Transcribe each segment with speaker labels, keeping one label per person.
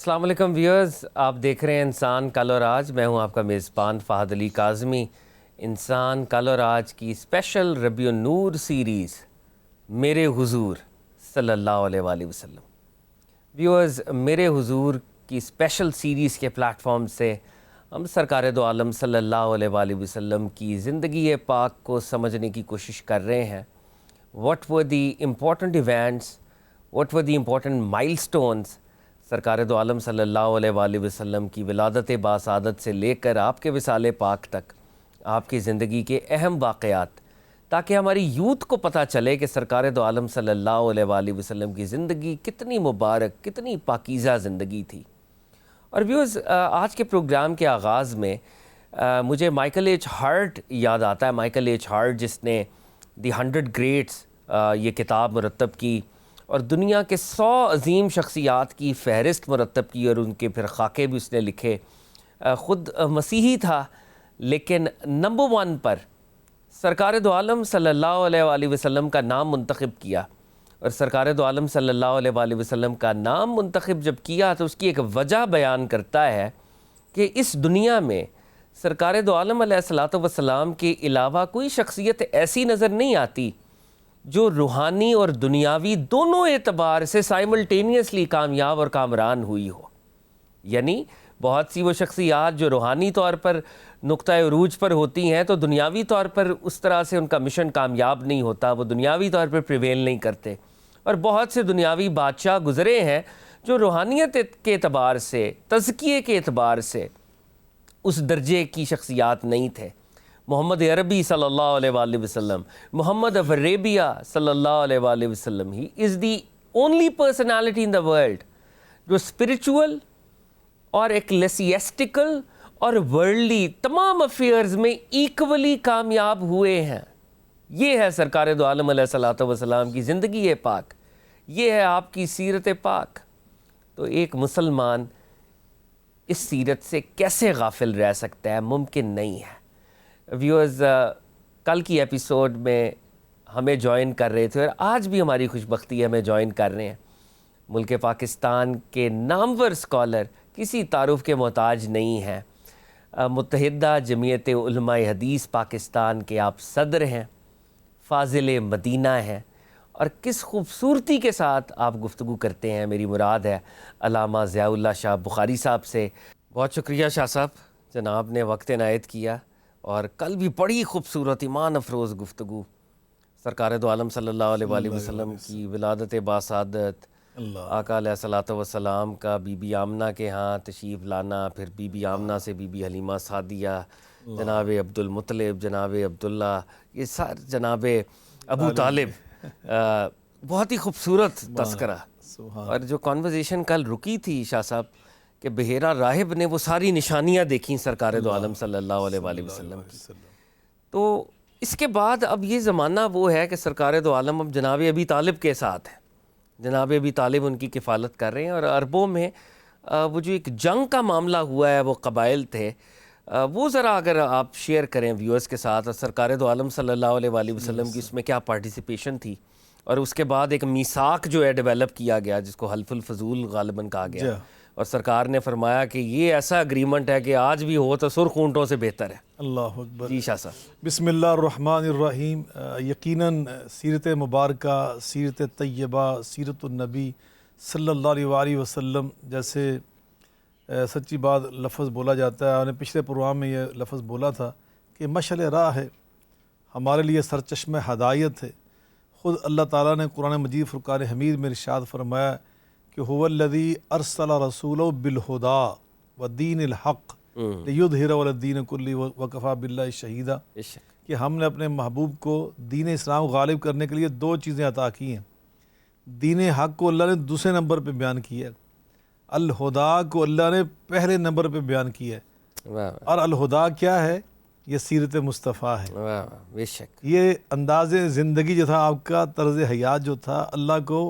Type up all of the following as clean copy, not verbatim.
Speaker 1: السلام علیکم ویورز، آپ دیکھ رہے ہیں انسان کل اور آج۔ میں ہوں آپ کا میزبان فہد علی کاظمی۔ انسان کل اور آج کی اسپیشل ربیع النور سیریز میرے حضور صلی اللہ علیہ وآلہ وسلم۔ ویورز، میرے حضور کی اسپیشل سیریز کے پلیٹ فارم سے ہم سرکار دو عالم صلی اللہ علیہ وآلہ وسلم کی زندگی پاک کو سمجھنے کی کوشش کر رہے ہیں۔ What were the important events, what were the important مائل سٹونز سرکار دو عالم صلی اللہ علیہ وآلہ وسلم کی ولادت باسعادت سے لے کر آپ کے وصال پاک تک، آپ کی زندگی کے اہم واقعات، تاکہ ہماری یوتھ کو پتہ چلے کہ سرکار دو عالم صلی اللہ علیہ وآلہ وسلم کی زندگی کتنی مبارک، کتنی پاکیزہ زندگی تھی۔ اور ویورز، آج کے پروگرام کے آغاز میں مجھے مائیکل ایچ ہارٹ یاد آتا ہے۔ مائیکل ایچ ہارٹ جس نے دی 100 گریٹس یہ کتاب مرتب کی اور دنیا کے 100 عظیم شخصیات کی فہرست مرتب کی، اور ان کے پھر خاکے بھی اس نے لکھے۔ خود مسیحی تھا، لیکن نمبر 1 پر سرکار دو عالم صلی اللہ علیہ وآلہ وسلم کا نام منتخب کیا۔ اور سرکار دو عالم صلی اللہ علیہ وآلہ وسلم کا نام منتخب جب کیا تو اس کی ایک وجہ بیان کرتا ہے کہ اس دنیا میں سرکار دو عالم علیہ الصلوۃ والسلام کے علاوہ کوئی شخصیت ایسی نظر نہیں آتی جو روحانی اور دنیاوی دونوں اعتبار سے سائملٹینیسلی کامیاب اور کامران ہوئی ہو۔ یعنی بہت سی وہ شخصیات جو روحانی طور پر نقطہ عروج پر ہوتی ہیں تو دنیاوی طور پر اس طرح سے ان کا مشن کامیاب نہیں ہوتا، وہ دنیاوی طور پر پریویل نہیں کرتے۔ اور بہت سے دنیاوی بادشاہ گزرے ہیں جو روحانیت کے اعتبار سے، تزکیے کے اعتبار سے اس درجے کی شخصیات نہیں تھے۔ محمد عربی صلی اللہ علیہ وآلہ وسلم، محمد آف عربیہ صلی اللہ علیہ وآلہ وسلم، he is the only personality in the world جو اسپریچول اور ایکلیسیسٹیکل اور ورلڈلی تمام افیئرز میں ایکولی کامیاب ہوئے ہیں۔ یہ ہے سرکار دو عالم علیہ الصلوۃ والسلام کی زندگی پاک، یہ ہے آپ کی سیرت پاک۔ تو ایک مسلمان اس سیرت سے کیسے غافل رہ سکتا ہے؟ ممکن نہیں ہے۔ ویورز، کل کی ایپیسوڈ میں ہمیں جوائن کر رہے تھے اور آج بھی ہماری خوش بختی ہے ہمیں جوائن کر رہے ہیں ملک پاکستان کے نامور اسکالر، کسی تعارف کے محتاج نہیں ہیں، متحدہ جمعیت علماء حدیث پاکستان کے آپ صدر ہیں، فاضل مدینہ ہیں، اور کس خوبصورتی کے ساتھ آپ گفتگو کرتے ہیں۔ میری مراد ہے علامہ ضیاء اللہ شاہ بخاری صاحب سے۔ بہت شکریہ شاہ صاحب، جناب نے وقت عنایت کیا، اور کل بھی بڑی خوبصورت ایمان افروز گفتگو سرکار دو عالم صلی اللہ علیہ وآلہ وسلم کی ولادت باسعادت، آقا علیہ الصلوۃ والسلام کا بی بی آمنہ کے ہاں تشریف لانا، پھر بی بی آمنہ سے بی بی حلیمہ سعدیہ، جناب عبد المطلب، جناب عبداللہ، یہ جناب ابو طالب، بہت ہی خوبصورت تذکرہ۔ اور جو کانورزیشن کل رکی تھی شاہ صاحب کہ بحیرہ راہب نے وہ ساری نشانیاں دیکھیں سرکار دو عالم صلی اللہ علیہ وآلہ وسلم کی، تو اس کے بعد اب یہ زمانہ وہ ہے کہ سرکار دو عالم اب جناب ابی طالب کے ساتھ ہیں، جناب ابی طالب ان کی کفالت کر رہے ہیں۔ اور عربوں میں وہ جو ایک جنگ کا معاملہ ہوا ہے، وہ قبائل تھے، وہ ذرا اگر آپ شیئر کریں ویورز کے ساتھ، اور سرکار دو عالم صلی اللہ علیہ وآلہ وسلم کی اس میں کیا پارٹیسپیشن تھی، اور اس کے بعد ایک میثاق جو ہے ڈیولپ کیا گیا جس کو حلف الفضول غالباً کہا گیا، اور سرکار نے فرمایا کہ یہ ایسا اگریمنٹ ہے کہ آج بھی ہو تو سرخ اونٹوں سے بہتر ہے۔ اللہ اکبر۔ جی شاہ صاحب۔
Speaker 2: بسم اللہ الرحمن الرحیم۔ یقیناً سیرت مبارکہ، سیرت طیبہ، سیرت النبی صلی اللہ علیہ وآلہ وسلم، جیسے سچی بات لفظ بولا جاتا ہے، اور پچھلے پروگرام میں یہ لفظ بولا تھا کہ مشعل راہ ہے، ہمارے لیے سرچشمہ ہدایت ہے۔ خود اللہ تعالیٰ نے قرآن مجید فرقان حمید میں ارشاد فرمایا کہ هو الذی ارسل رسولہ بالہدی ودین الحق لیظہرہ علی الدین کلہ وکفی باللہ شہیدا، کہ ہم نے اپنے محبوب کو دین اسلام غالب کرنے کے لیے 2 چیزیں عطا کی ہیں۔ دین حق کو اللہ نے دوسرے نمبر پہ بیان کیا ہے، الہدا کو اللہ نے پہلے نمبر پہ بیان کیا ہے۔ اور الہدا کیا ہے؟ یہ سیرت مصطفیٰ ہے۔
Speaker 1: بے شک
Speaker 2: یہ انداز زندگی جو تھا آپ کا، طرز حیات جو تھا، اللہ کو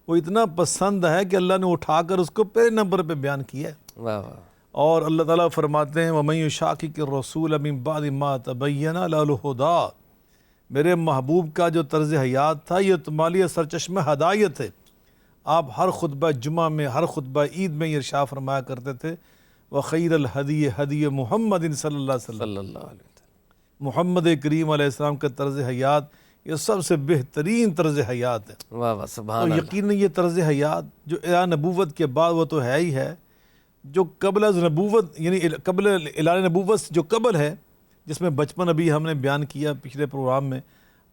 Speaker 2: وہ اتنا پسند ہے کہ اللہ نے اٹھا کر اس کو پہلے نمبر پہ بیان کیا ہے۔ اور اللہ تعالیٰ فرماتے ہیں وَمَن يُشَاقِقِ الرَّسُولَ مِن بَعْدِ مَا تَبَيَّنَ لَهُ الْهُدَىٰ، میرے محبوب کا جو طرز حیات تھا یہ تمہارے لیے سرچشمہ ہدایت ہے۔ آپ ہر خطبہ جمعہ میں، ہر خطبہ عید میں یہ ارشاد فرمایا کرتے تھے وَخَيْرَ الْهَدِيِ هَدِيُّ مُحَمَّدٍ صلی اللہ علیہ وسلم،
Speaker 1: صلی اللہ علیہ وسلم.
Speaker 2: محمد کریم علیہ السلام کا طرز حیات یہ سب سے بہترین طرز حیات ہے.
Speaker 1: واہ واہ
Speaker 2: تو
Speaker 1: سبحان اللہ.
Speaker 2: یقیناً یہ طرز حیات جو اعلان نبوت کے بعد وہ تو ہے ہی ہے، جو قبل از نبوت یعنی قبل اعلان نبوت جو قبل ہے، جس میں بچپن ابھی ہم نے بیان کیا پچھلے پروگرام میں.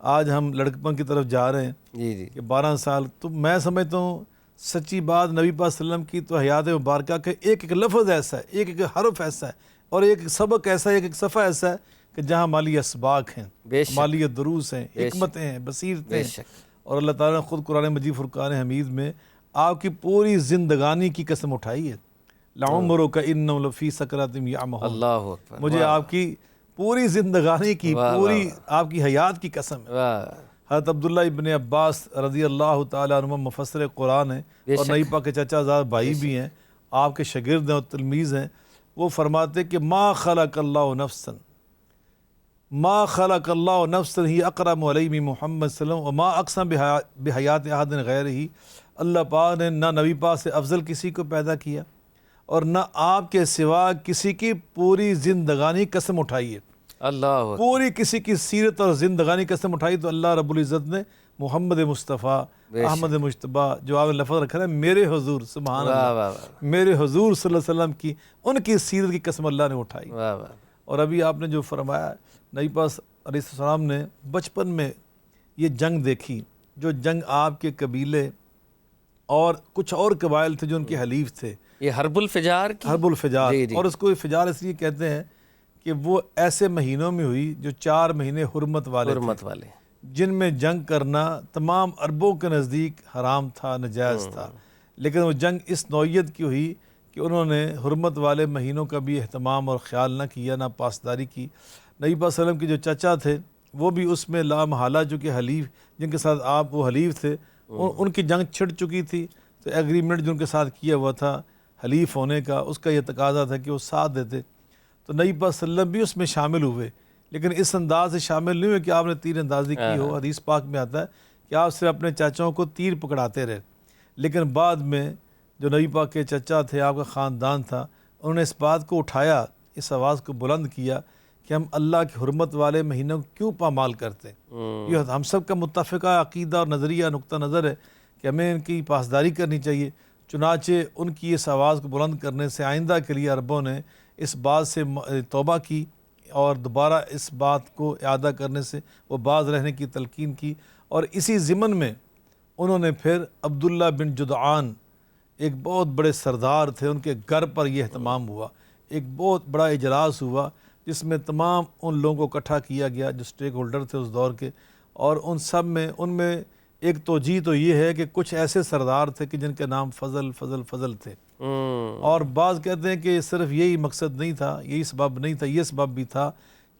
Speaker 2: آج ہم لڑکپن کی طرف جا رہے ہیں
Speaker 1: جی جی
Speaker 2: کہ 12 سال. تو میں سمجھتا ہوں سچی بات نبی پاک صلی اللہ علیہ وسلم کی تو حیات مبارکہ کے ایک ایک لفظ ایسا ہے، ایک ایک حرف ایسا ہے، اور ایک ایک سبق ایسا ہے، ایک ایک صفحہ ایسا ہے کہ جہاں مالی اسباق ہیں،
Speaker 1: بے شک
Speaker 2: مالی دروس ہیں،
Speaker 1: بے شک
Speaker 2: حکمتیں ہیں، بصیرتیں
Speaker 1: بے
Speaker 2: ہیں.
Speaker 1: شک.
Speaker 2: اور اللہ تعالیٰ نے خود قرآن مجید فرقان حمید میں آپ کی پوری زندگانی کی قسم اٹھائی ہے. لعمرک انہم لفی سکرات یعمہون،
Speaker 1: اللہ اکبر.
Speaker 2: مجھے آپ کی پوری زندگانی کی
Speaker 1: واہ واہ
Speaker 2: پوری آپ کی حیات کی قسم ہے.
Speaker 1: واہ
Speaker 2: حضرت عبداللہ ابن عباس رضی اللہ تعالیٰ عنہ مفسر قرآن ہیں
Speaker 1: بے
Speaker 2: اور
Speaker 1: شک.
Speaker 2: نبی پاک کے چچا زاد بھائی بھی ہیں، آپ کے شاگرد ہیں اور تلمیذ ہیں. وہ فرماتے کہ ما خلق اللہ نفسا، ما خلق اللہ نفسا ہی اقرب علیہ من محمد صلی اللہ علیہ وسلم وما اقسم بحیات احد غیرہ. اللہ پاک نے نہ نبی پاک سے افضل کسی کو پیدا کیا اور نہ آپ کے سوا کسی کی پوری زندگانی قسم اٹھائی ہے.
Speaker 1: اللہ اکبر.
Speaker 2: پوری کسی کی سیرت اور زندگانی قسم اٹھائی تو اللہ رب العزت نے محمد مصطفیٰ احمد مجتبیٰ جو آپ نے لفظ رکھا ہے میرے حضور، سبحان
Speaker 1: واہ
Speaker 2: اللہ،
Speaker 1: واہ واہ
Speaker 2: میرے حضور صلی اللہ علیہ وسلم کی ان کی سیرت کی قسم اللہ نے اٹھائی.
Speaker 1: واہ واہ.
Speaker 2: اور ابھی آپ نے جو فرمایا نبی پاک علیہ السلام نے بچپن میں یہ جنگ دیکھی، جو جنگ آپ کے قبیلے اور کچھ اور قبائل تھے جو ان کے حلیف تھے،
Speaker 1: یہ حرب الفجار کی
Speaker 2: حرب الفجار.
Speaker 1: جی جی.
Speaker 2: اور اس کو فجار اس لیے کہتے ہیں کہ وہ ایسے مہینوں میں ہوئی جو 4 مہینے حرمت والے تھے،
Speaker 1: حرمت والے.
Speaker 2: جن میں جنگ کرنا تمام عربوں کے نزدیک حرام تھا، نجائز تھا. لیکن وہ جنگ اس نوعیت کی ہوئی کہ انہوں نے حرمت والے مہینوں کا بھی اہتمام اور خیال نہ کیا، نہ پاسداری کی. نبی پاک صلی اللہ علیہ وسلم کے جو چچا تھے وہ بھی اس میں لا محالہ جو کہ حلیف جن کے ساتھ آپ وہ حلیف تھے، ان کی جنگ چھڑ چکی تھی. تو ایگریمنٹ جو ان کے ساتھ کیا ہوا تھا حلیف ہونے کا، اس کا یہ تقاضا تھا کہ وہ ساتھ دیتے. تو نبی پاک صلی اللہ علیہ وسلم بھی اس میں شامل ہوئے، لیکن اس انداز سے شامل نہیں ہوئے کہ آپ نے تیر اندازی کی ہو. حدیث پاک میں آتا ہے کہ آپ صرف اپنے چاچاؤں کو تیر پکڑاتے رہے. لیکن بعد میں جو نبی پاک کے چچا تھے، آپ کا خاندان تھا، انہوں نے اس بات کو اٹھایا، اس آواز کو بلند کیا کہ ہم اللہ کی حرمت والے مہینوں کو کیوں پامال کرتے. یہ ہم سب کا متفقہ عقیدہ اور نظریہ نقطہ نظر ہے کہ ہمیں ان کی پاسداری کرنی چاہیے. چنانچہ ان کی اس آواز کو بلند کرنے سے آئندہ کے لیے عربوں نے اس بات سے توبہ کی اور دوبارہ اس بات کو اعادہ کرنے سے وہ باز رہنے کی تلقین کی. اور اسی ضمن میں انہوں نے پھر عبداللہ بن جدعان ایک بہت بڑے سردار تھے، ان کے گھر پر یہ اہتمام ہوا. ایک بہت بڑا اجلاس ہوا جس میں تمام ان لوگوں کو اکٹھا کیا گیا جو سٹیک ہولڈر تھے اس دور کے. اور ان میں ایک توجیہ تو یہ ہے کہ کچھ ایسے سردار تھے کہ جن کے نام فضل فضل فضل تھے. اور بعض کہتے ہیں کہ صرف یہی مقصد نہیں تھا، یہی سبب نہیں تھا، یہ سبب بھی تھا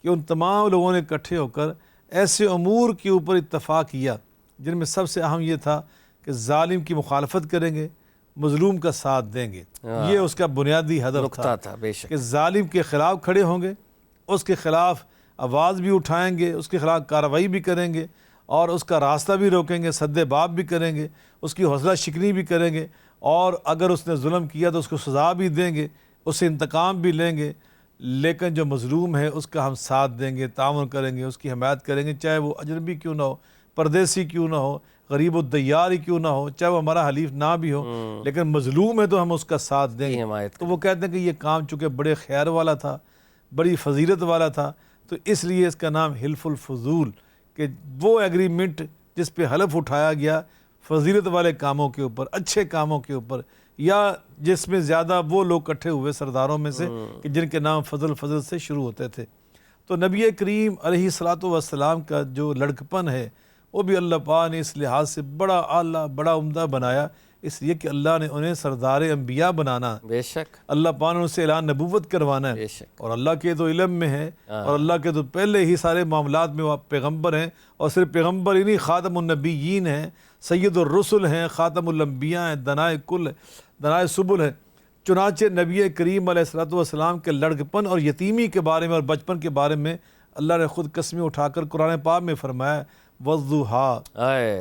Speaker 2: کہ ان تمام لوگوں نے اکٹھے ہو کر ایسے امور کے اوپر اتفاق کیا جن میں سب سے اہم یہ تھا کہ ظالم کی مخالفت کریں گے، مظلوم کا ساتھ دیں گے. یہ اس کا بنیادی ہدف
Speaker 1: تھا بے شک.
Speaker 2: کہ ظالم کے خلاف کھڑے ہوں گے، اس کے خلاف آواز بھی اٹھائیں گے، اس کے خلاف کارروائی بھی کریں گے اور اس کا راستہ بھی روکیں گے، سد باب بھی کریں گے، اس کی حوصلہ شکنی بھی کریں گے، اور اگر اس نے ظلم کیا تو اس کو سزا بھی دیں گے، اس سے انتقام بھی لیں گے. لیکن جو مظلوم ہے اس کا ہم ساتھ دیں گے، تعاون کریں گے، اس کی حمایت کریں گے، چاہے وہ اجنبی کیوں نہ ہو، پردیسی کیوں نہ ہو، غریب و دیار ہی کیوں نہ ہو، چاہے وہ ہمارا حلیف نہ بھی ہو، لیکن مظلوم ہے تو ہم اس کا ساتھ دیں گے. تو وہ کہتے ہیں کہ یہ کام چونکہ بڑے خیر والا تھا، بڑی فضیلت والا تھا، تو اس لیے اس کا نام حلف الفضول، کہ وہ ایگریمنٹ جس پہ حلف اٹھایا گیا فضیلت والے کاموں کے اوپر، اچھے کاموں کے اوپر، یا جس میں زیادہ وہ لوگ اکٹھے ہوئے سرداروں میں سے کہ جن کے نام فضل فضل سے شروع ہوتے تھے. تو نبی کریم علیہ الصلاۃ والسلام کا جو لڑکپن ہے وہ بھی اللہ پاک نے اس لحاظ سے بڑا اعلیٰ، بڑا عمدہ بنایا، اس لیے کہ اللہ نے انہیں سردار انبیاء بنانا،
Speaker 1: بے شک
Speaker 2: اللہ پاک نے ان سے اعلان نبوت کروانا ہے،
Speaker 1: بے شک.
Speaker 2: اور اللہ کے تو علم میں ہے اور اللہ کے تو پہلے ہی سارے معاملات میں وہ پیغمبر ہیں، اور صرف پیغمبر ہی نہیں، خاتم النبیین ہیں، سید الرسل ہیں، خاتم الانبیاء ہیں، دنائے کل، دنائے سبل ہیں. چنانچہ نبی کریم علیہ الصلوۃ والسلام کے لڑکپن اور یتیمی کے بارے میں اور بچپن کے بارے میں اللہ نے خود قسمیں اٹھا کر قرآن پاک میں فرمایا والضحیٰ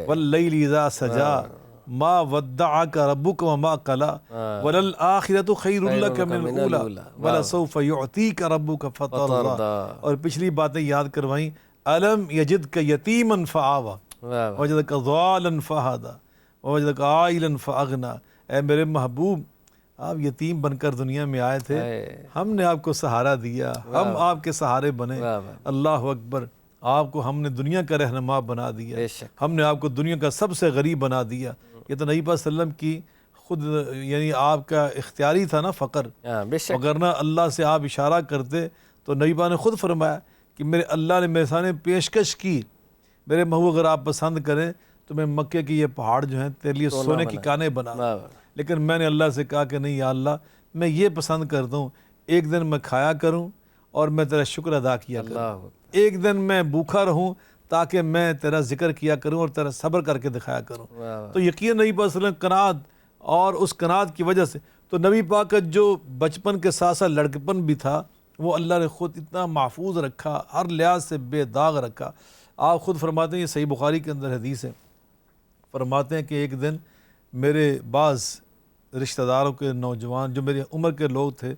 Speaker 2: واللیل اذا سجا ما ودعک ربک وما قلا وللآخرۃ خیر لک من الاولی ولسوف یعطیک ربک فترضی، اور پچھلی باتیں یاد کروائیں، الم یجدک یتیما فآوی وجدک ضالا فہدی وجدک عائلا فاغنی، اے میرے محبوب آپ یتیم بن کر دنیا میں آئے تھے، ہم نے آپ کو سہارا دیا، ہم آپ کے سہارے بنے، اللہ اکبر، آپ کو ہم نے دنیا کا رہنما بنا دیا، ہم نے آپ کو دنیا کا سب سے غریب بنا دیا۔ یہ تو نبی پاک صلی اللہ علیہ وسلم کی خود یعنی آپ کا اختیاری تھا نا فقر، وگرنہ اللہ سے آپ اشارہ کرتے تو نبی پاک نے خود فرمایا کہ میرے اللہ نے میرے سامنے پیشکش کی، میرے محبوب اگر آپ پسند کریں تو میں مکے کی یہ پہاڑ جو ہیں تیرے لیے سونے کی کانیں بنا، لیکن میں نے اللہ سے کہا کہ نہیں یا اللہ، میں یہ پسند کرتا ہوں ایک دن میں کھایا کروں اور میں تیرا شکر ادا کیا کروں، ایک دن میں بھوکا رہوں تاکہ میں تیرا ذکر کیا کروں اور تیرا صبر کر کے دکھایا کروں۔ تو یقین نبی پاک صلی اللہ علیہ وسلم قناعت، اور اس قناعت کی وجہ سے تو نبی پاک کا جو بچپن کے ساتھ ساتھ لڑکپن بھی تھا وہ اللہ نے خود اتنا محفوظ رکھا، ہر لحاظ سے بے داغ رکھا۔ آپ خود فرماتے ہیں، یہ صحیح بخاری کے اندر حدیث ہے، فرماتے ہیں کہ ایک دن میرے بعض رشتہ داروں کے نوجوان جو میری عمر کے لوگ تھے،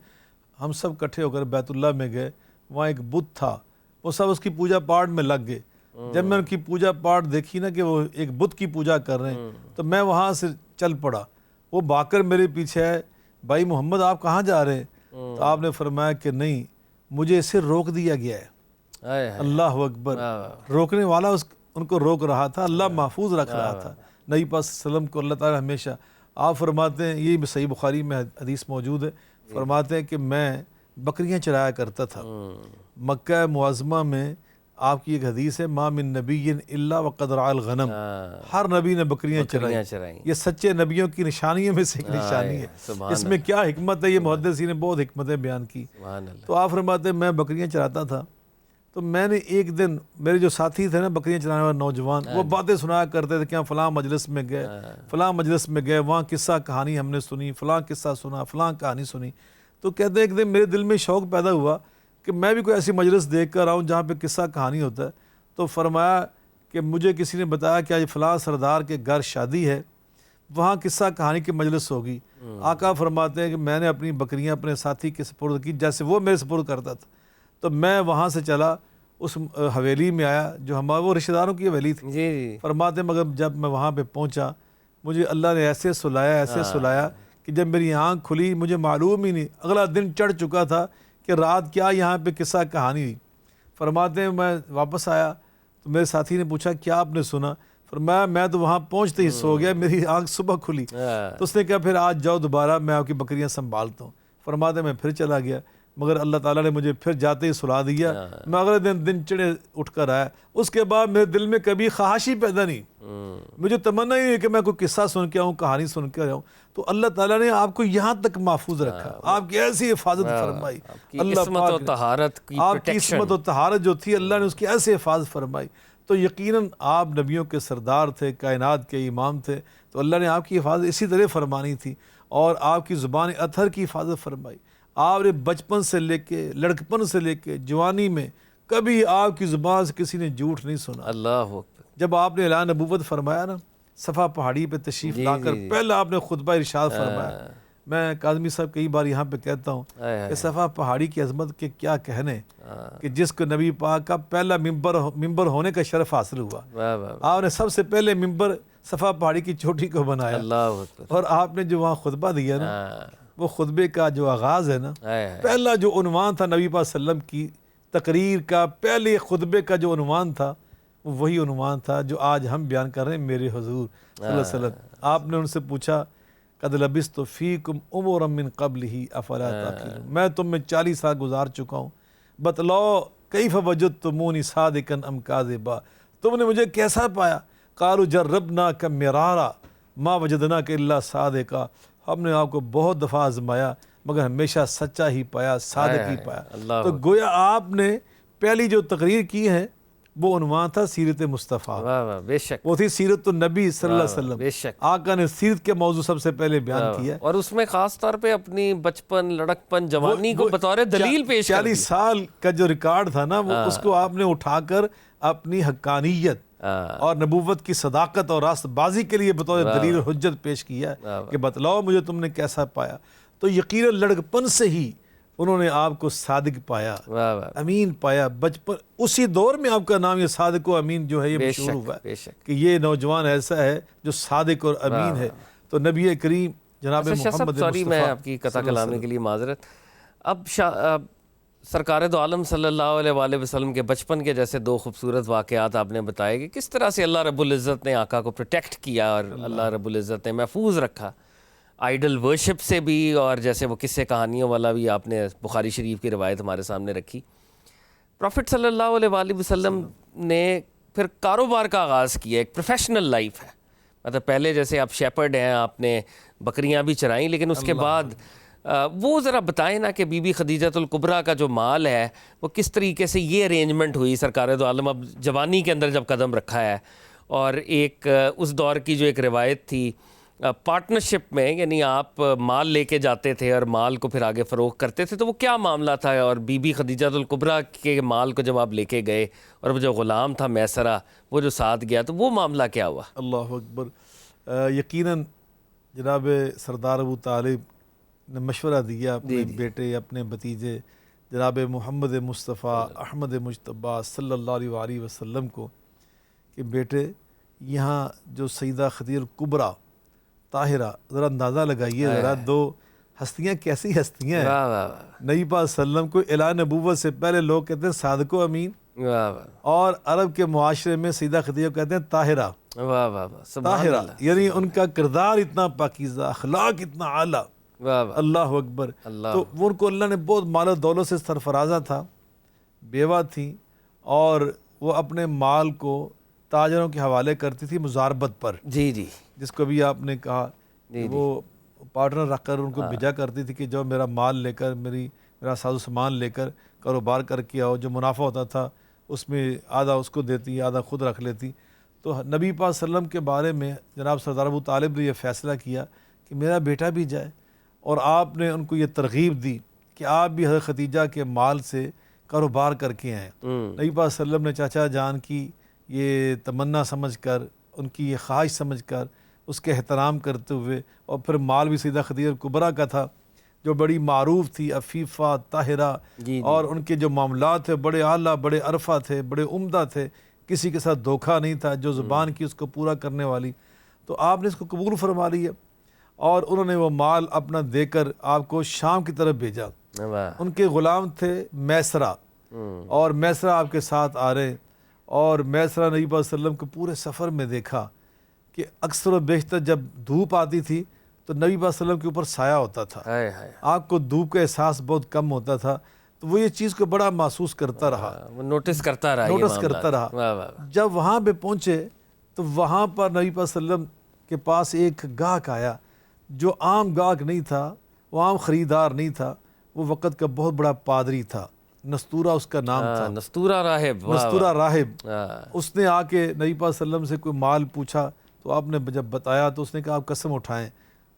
Speaker 2: ہم سب اکٹھے ہو کر بیت اللہ میں گئے، وہاں ایک بت تھا، وہ سب اس کی پوجا پاٹ میں لگ گئے۔ جب میں ان کی پوجا پاٹ دیکھی نا کہ وہ ایک بت کی پوجا کر رہے ہیں تو میں وہاں سے چل پڑا، وہ بھاگ کر میرے پیچھے ہے، بھائی محمد آپ کہاں جا رہے ہیں؟ تو آپ نے فرمایا کہ نہیں، مجھے اسے روک دیا گیا ہے۔ اللہ اکبر، روکنے والا ان کو روک رہا تھا، اللہ محفوظ رکھ رہا تھا نبی پاک صلی اللہ علیہ وسلم کو اللہ تعالیٰ ہمیشہ۔ آپ فرماتے ہیں، یہ صحیح بخاری میں حدیث موجود ہے، فرماتے ہیں کہ میں بکریاں چرایا کرتا تھا مکہ معظمہ میں۔ آپ کی ایک حدیث ہے، ما من نبی الا وقد رعى الغنم، ہر نبی نے بکریاں چرائیں۔ یہ سچے نبیوں کی نشانیوں میں سے ایک نشانی ہے۔ اس میں کیا حکمت ہے، یہ محدثین نے بہت حکمتیں بیان کی۔ تو آپ فرماتے ہیں میں بکریاں چراتا تھا، تو میں نے ایک دن، میرے جو ساتھی تھے نا بکریاں چرانے والے نوجوان، وہ باتیں سنایا کرتے تھے کہ ہم فلاں مجلس میں گئے، فلاں مجلس میں گئے، وہاں قصہ کہانی ہم نے سنی، فلاں قصہ سنا، فلاں کہانی سنی۔ تو کہتے ہیں ایک دن میرے دل میں شوق پیدا ہوا کہ میں بھی کوئی ایسی مجلس دیکھ کر آؤں جہاں پہ قصہ کہانی ہوتا ہے۔ تو فرمایا کہ مجھے کسی نے بتایا کہ آج فلاں سردار کے گھر شادی ہے، وہاں قصہ کہانی کی مجلس ہوگی۔ آقا فرماتے ہیں کہ میں نے اپنی بکریاں اپنے ساتھی کے سپرد کی جیسے وہ میرے سپرد کرتا تھا۔ تو میں وہاں سے چلا، اس حویلی میں آیا جو ہمارے وہ رشتہ داروں کی حویلی تھی۔ فرماتے ہیں مگر جب میں وہاں پہ پہنچا، مجھے اللہ نے ایسے سلایا کہ جب میری آنکھ کھلی مجھے معلوم ہی نہیں، اگلا دن چڑھ چکا تھا کہ رات کیا یہاں پہ قصہ کہانی ہوئی۔ فرماتے ہیں میں واپس آیا تو میرے ساتھی نے پوچھا کیا آپ نے سنا؟ فرمایا میں تو وہاں پہنچتے ہی سو گیا، میری آنکھ صبح کھلی۔ تو اس نے کہا پھر آج جاؤ دوبارہ، میں آپ کی بکریاں سنبھالتا ہوں۔ فرماتے ہیں میں پھر چلا گیا، مگر اللہ تعالیٰ نے مجھے پھر جاتے ہی سلا دیا۔ میں اگلے دن چڑھے اٹھ کر آیا، اس کے بعد میرے دل میں کبھی خواہش ہی پیدا نہیں، مجھے تمنا ہی نہیں کہ میں کوئی قصہ سن کے آؤں، کہانی سن کے آؤں۔ تو اللہ تعالیٰ نے آپ کو یہاں تک محفوظ رکھا، آپ کی ایسی حفاظت فرمائی، اللہ پاک آپ کی عصمت و طہارت جو تھی اللہ نے اس کی ایسے حفاظت فرمائی۔ تو یقیناً آپ نبیوں کے سردار تھے، کائنات کے امام تھے، تو اللہ نے آپ کی حفاظت اسی طرح فرمانی تھی، اور آپ کی زبان اطہر کی حفاظت فرمائی۔ آپ نے بچپن سے لے کے، لڑکپن سے لے کے جوانی میں کبھی آپ کی زبان سے کسی نے جھوٹ نہیں سنا۔ اللہ جب آپ نے اعلان نبوت فرمایا نا، صفا پہاڑی پہ تشریف لا کر پہلا آپ نے خطبہ ارشاد فرمایا۔ میں کاظمی صاحب کئی بار یہاں پہ کہتا ہوں کہ صفا پہاڑی کی عظمت کے کیا کہنے، کہ جس کو نبی پاک کا پہلا ممبر ہونے کا شرف حاصل ہوا۔ آپ نے سب سے پہلے ممبر صفا پہاڑی کی چوٹی کو بنایا، اور آپ نے جو وہاں خطبہ دیا نا، وہ خطبے کا جو آغاز ہے نا، پہلا جو عنوان تھا نبی پاک صلی اللہ علیہ وسلم کی تقریر کا، پہلے خطبے کا جو عنوان تھا وہ وہی عنوان تھا جو آج ہم بیان کر رہے ہیں، میرے حضور صلی اللہ علیہ وسلم۔ آپ نے ان سے پوچھا قد لبثت فیکم امورا من قبلہ افلا تعقلون، میں تم میں 40 سال گزار چکا ہوں، بتلاؤ کیف وجدتمونی صادقا ام کاذبا، تم نے مجھے کیسا پایا؟ قالوا جربناک مرارا ما وجدناک الا صادقا، ہم نے آپ کو بہت دفعہ آزمایا مگر ہمیشہ سچا ہی پایا، صادق ہی پایا۔ تو گویا آپ نے پہلی جو تقریر کی ہے وہ عنوان تھا سیرت مصطفیٰ،
Speaker 1: بے شک
Speaker 2: وہ تھی سیرت النبی صلی اللہ علیہ وسلم۔
Speaker 1: بے شک
Speaker 2: آقا نے سیرت کے موضوع سب سے پہلے بیان کیا،
Speaker 1: اور اس میں خاص طور پہ اپنی بچپن، لڑکپن، جوانی کو بطور دلیل پیش کر
Speaker 2: 40 سال کا جو ریکارڈ تھا نا، وہ اس کو آپ نے اٹھا کر اپنی حقانیت، اور نبوت کی صداقت اور راست بازی کے لیے بطور دلیل اور حجت پیش کیا ہے کہ بتلاؤ مجھے تم نے کیسا پایا. تو یقیناً لڑکپن سے ہی انہوں نے آپ کو صادق پایا, امین پایا. بچپن اسی دور میں آپ کا نام یہ صادق و امین جو ہے یہ مشہور ہوا ہے کہ یہ نوجوان ایسا ہے جو صادق اور امین ہے. تو نبی کریم جناب محمد
Speaker 1: سوری میں آپ کی قطع کلامی کے لیے معذرت. اب سرکار دو عالم صلی اللہ علیہ وآلہ وسلم کے بچپن کے جیسے دو خوبصورت واقعات آپ نے بتائے کہ کس طرح سے اللہ رب العزت نے آقا کو پروٹیکٹ کیا اور اللہ رب العزت نے محفوظ رکھا آئیڈل ورشپ سے بھی, اور جیسے وہ قصے کہانیوں والا بھی آپ نے بخاری شریف کی روایت ہمارے سامنے رکھی. پروفٹ صلی اللہ علیہ وآلہ وسلم نے پھر کاروبار کا آغاز کیا, ایک پروفیشنل لائف ہے. مطلب پہلے جیسے آپ شیپرڈ ہیں, آپ نے بکریاں بھی چرائیں, لیکن اس کے بعد وہ ذرا بتائیں نا کہ بی بی خدیجۃ الکبریٰ کا جو مال ہے وہ کس طریقے سے یہ ارینجمنٹ ہوئی. سرکار دو عالم اب جوانی کے اندر جب قدم رکھا ہے, اور ایک اس دور کی جو ایک روایت تھی پارٹنرشپ میں, یعنی آپ مال لے کے جاتے تھے اور مال کو پھر آگے فروخت کرتے تھے, تو وہ کیا معاملہ تھا؟ اور بی بی خدیجۃ الکبریٰ کے مال کو جب آپ لے کے گئے اور وہ جو غلام تھا میسرہ وہ جو ساتھ گیا, تو وہ معاملہ کیا ہوا؟
Speaker 2: اللہ اکبر. یقیناً جناب سردار ابو طالب نے مشورہ دیا اپنے بیٹے, اپنے بھتیجے جناب محمد مصطفیٰ احمد مجتبیٰ صلی اللہ علیہ وآلہ وسلم کو کہ بیٹے یہاں جو سیدہ خدیجہ الکبریٰ طاہرہ, ذرا اندازہ لگائیے ذرا دو ہستیاں کیسی ہستیاں ہیں. نبی پاک صلی اللہ علیہ وسلم کو اعلان نبوت سے پہلے لوگ کہتے ہیں صادق و امین, اور عرب کے معاشرے میں سیدہ خدیجہ کہتے ہیں طاہرہ. طاہرہ یعنی ان کا کردار اتنا پاکیزہ, اخلاق اتنا اعلیٰ. اللہ اکبر. تو وہ ان کو اللہ نے بہت مال و دولت سے سرفرازہ تھا, بیوہ تھیں, اور وہ اپنے مال کو تاجروں کے حوالے کرتی تھی مزاربت پر.
Speaker 1: جی جی,
Speaker 2: جس کو بھی آپ نے کہا وہ پارٹنر رکھ کر ان کو بھیجا کرتی تھی کہ جو میرا مال لے کر میرا ساز و سامان لے کر کاروبار کر کے آؤ, جو منافع ہوتا تھا اس میں آدھا اس کو دیتی, آدھا خود رکھ لیتی. تو نبی پاک صلی اللہ علیہ وسلم کے بارے میں جناب سردار ابو طالب نے یہ فیصلہ کیا کہ میرا بیٹا بھی جائے, اور آپ نے ان کو یہ ترغیب دی کہ آپ بھی حضرت خدیجہ کے مال سے کاروبار کر کے آئیں. نبی پاک صلی اللہ علیہ وسلم نے چاچا جان کی یہ تمنا سمجھ کر, ان کی یہ خواہش سمجھ کر اس کے احترام کرتے ہوئے, اور پھر مال بھی سیدہ خدیجہ الکبریٰ کا تھا جو بڑی معروف تھی, عفیفہ, طاہرہ, اور ان کے جو معاملات تھے بڑے اعلیٰ, بڑے عرفہ تھے, بڑے عمدہ تھے, کسی کے ساتھ دھوکہ نہیں تھا, جو زبان کی اس کو پورا کرنے والی. تو آپ نے اس کو قبول فرما لیا, اور انہوں نے وہ مال اپنا دے کر آپ کو شام کی طرف بھیجا. ان کے غلام تھے میسرہ, اور میسرہ آپ کے ساتھ آ رہے, اور میسرہ نبی پاک صلی اللہ علیہ وسلم کو پورے سفر میں دیکھا کہ اکثر و بیشتر جب دھوپ آتی تھی تو نبی پاک صلی اللہ علیہ وسلم کے اوپر سایہ ہوتا تھا, آپ کو دھوپ کا احساس بہت کم ہوتا تھا. تو وہ یہ چیز کو بڑا محسوس کرتا رہا,
Speaker 1: نوٹس کرتا
Speaker 2: رہا. جب وہاں پہ پہنچے تو وہاں پر نبی پاک صلی اللہ علیہ وسلم کے پاس ایک گاہک آیا جو عام گاہک نہیں تھا, وہ عام خریدار نہیں تھا, وہ وقت کا بہت بڑا پادری تھا, نستورہ اس کا نام تھا,
Speaker 1: نستورہ راہب.
Speaker 2: اس نے آ کے نبی پاک صلی اللہ علیہ وسلم سے کوئی مال پوچھا, تو آپ نے جب بتایا تو اس نے کہا آپ قسم اٹھائیں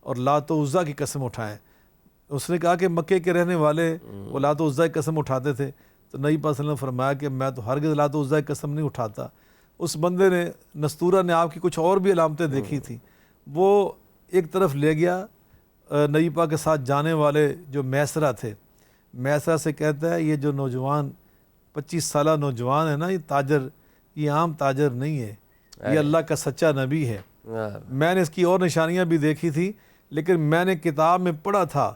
Speaker 2: اور لات و عزیٰ کی قسم اٹھائیں. اس نے کہا کہ مکے کے رہنے والے وہ لات و عزیٰ کی قسم اٹھاتے تھے. تو نبی پاک صلی اللہ علیہ وسلم نے فرمایا کہ میں تو ہرگز لات و عزیٰ کی قسم نہیں اٹھاتا. اس بندے نے, نستورہ نے آپ کی کچھ اور بھی علامتیں دیکھی تھیں, وہ ایک طرف لے گیا نبی پاک کے ساتھ جانے والے جو میسرہ تھے. میسرہ سے کہتا ہے یہ جو نوجوان 25 سالہ نوجوان ہے نا, یہ تاجر, یہ عام تاجر نہیں ہے, یہ اللہ کا سچا نبی ہے. میں نے اس کی اور نشانیاں بھی دیکھی تھی, لیکن میں نے کتاب میں پڑھا تھا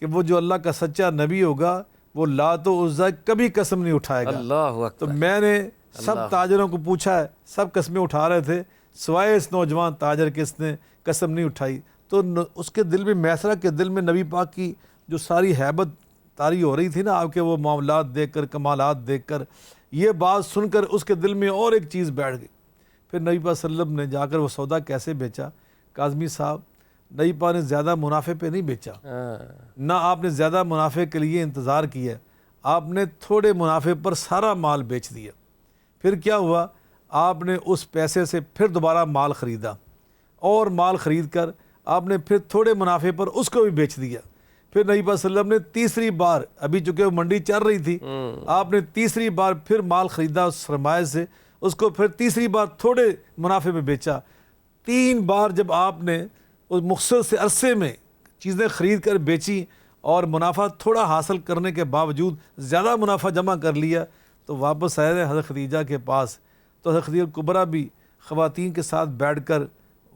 Speaker 2: کہ وہ جو اللہ کا سچا نبی ہوگا وہ لات و عزیٰ کبھی قسم نہیں اٹھائے گا. تو میں نے سب تاجروں کو پوچھا ہے, سب قسمیں اٹھا رہے تھے سوائے اس نوجوان تاجر کے, اس نے قسم نہیں اٹھائی. تو اس کے دل میں, میسرہ کے دل میں نبی پاک کی جو ساری ہیبت طاری ہو رہی تھی نا, آپ کے وہ معاملات دیکھ کر, کمالات دیکھ کر, یہ بات سن کر اس کے دل میں اور ایک چیز بیٹھ گئی. پھر نبی پاک صلی اللہ علیہ وسلم نے جا کر وہ سودا کیسے بیچا, کاظمی صاحب, نبی پاک نے زیادہ منافع پہ نہیں بیچا, نہ آپ نے زیادہ منافع کے لیے انتظار کیا, آپ نے تھوڑے منافع پر سارا مال بیچ دیا. پھر کیا ہوا, آپ نے اس پیسے سے پھر دوبارہ مال خریدا, اور مال خرید کر آپ نے پھر تھوڑے منافع پر اس کو بھی بیچ دیا. پھر نبی پاک صلی اللہ علیہ وسلم نے تیسری بار, ابھی چونکہ وہ منڈی چل رہی تھی, آپ نے تیسری بار پھر مال خریدا اس سرمایہ سے, اس کو پھر تیسری بار تھوڑے منافع میں بیچا. 3 بار جب آپ نے اس مختصر سے عرصے میں چیزیں خرید کر بیچی اور منافع تھوڑا حاصل کرنے کے باوجود زیادہ منافع جمع کر لیا تو واپس آئے ہیں حضرت خدیجہ کے پاس. تو حضرت خدیجہ کبریٰ بھی خواتین کے ساتھ بیٹھ کر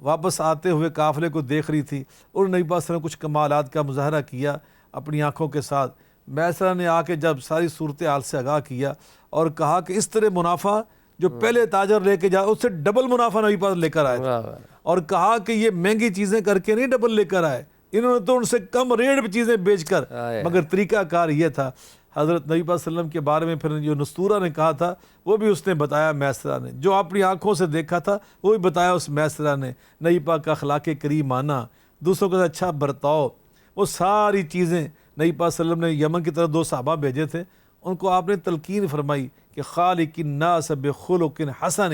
Speaker 2: واپس آتے ہوئے قافلے کو دیکھ رہی تھی. اور نبی پاک صلی اللہ علیہ وسلم نے کچھ کمالات کا مظاہرہ کیا اپنی آنکھوں کے ساتھ. میسرہ نے آ کے جب ساری صورتحال سے آگاہ کیا اور کہا کہ اس طرح منافع جو پہلے تاجر لے کے جا اس سے ڈبل منافع نبی پاک لے کر آئے تھے. اور کہا کہ یہ مہنگی چیزیں کر کے نہیں ڈبل لے کر آئے, انہوں نے تو ان سے کم ریٹ پہ چیزیں بیچ کر, مگر طریقہ کار یہ تھا. حضرت نبی پاک صلی اللہ علیہ وسلم کے بارے میں پھر جو نستورہ نے کہا تھا وہ بھی اس نے بتایا میسرہ نے, جو اپنی آنکھوں سے دیکھا تھا وہ بھی بتایا اس میسرہ نے. نبی پاک کا اخلاق کریم آنا, دوسروں کے ساتھ اچھا برتاؤ, وہ ساری چیزیں نبی پاک صلی اللہ علیہ وسلم نے یمن کی طرف 2 صحابہ بھیجے تھے, ان کو آپ نے تلقین فرمائی کہ خالق الناس بخلق حسن,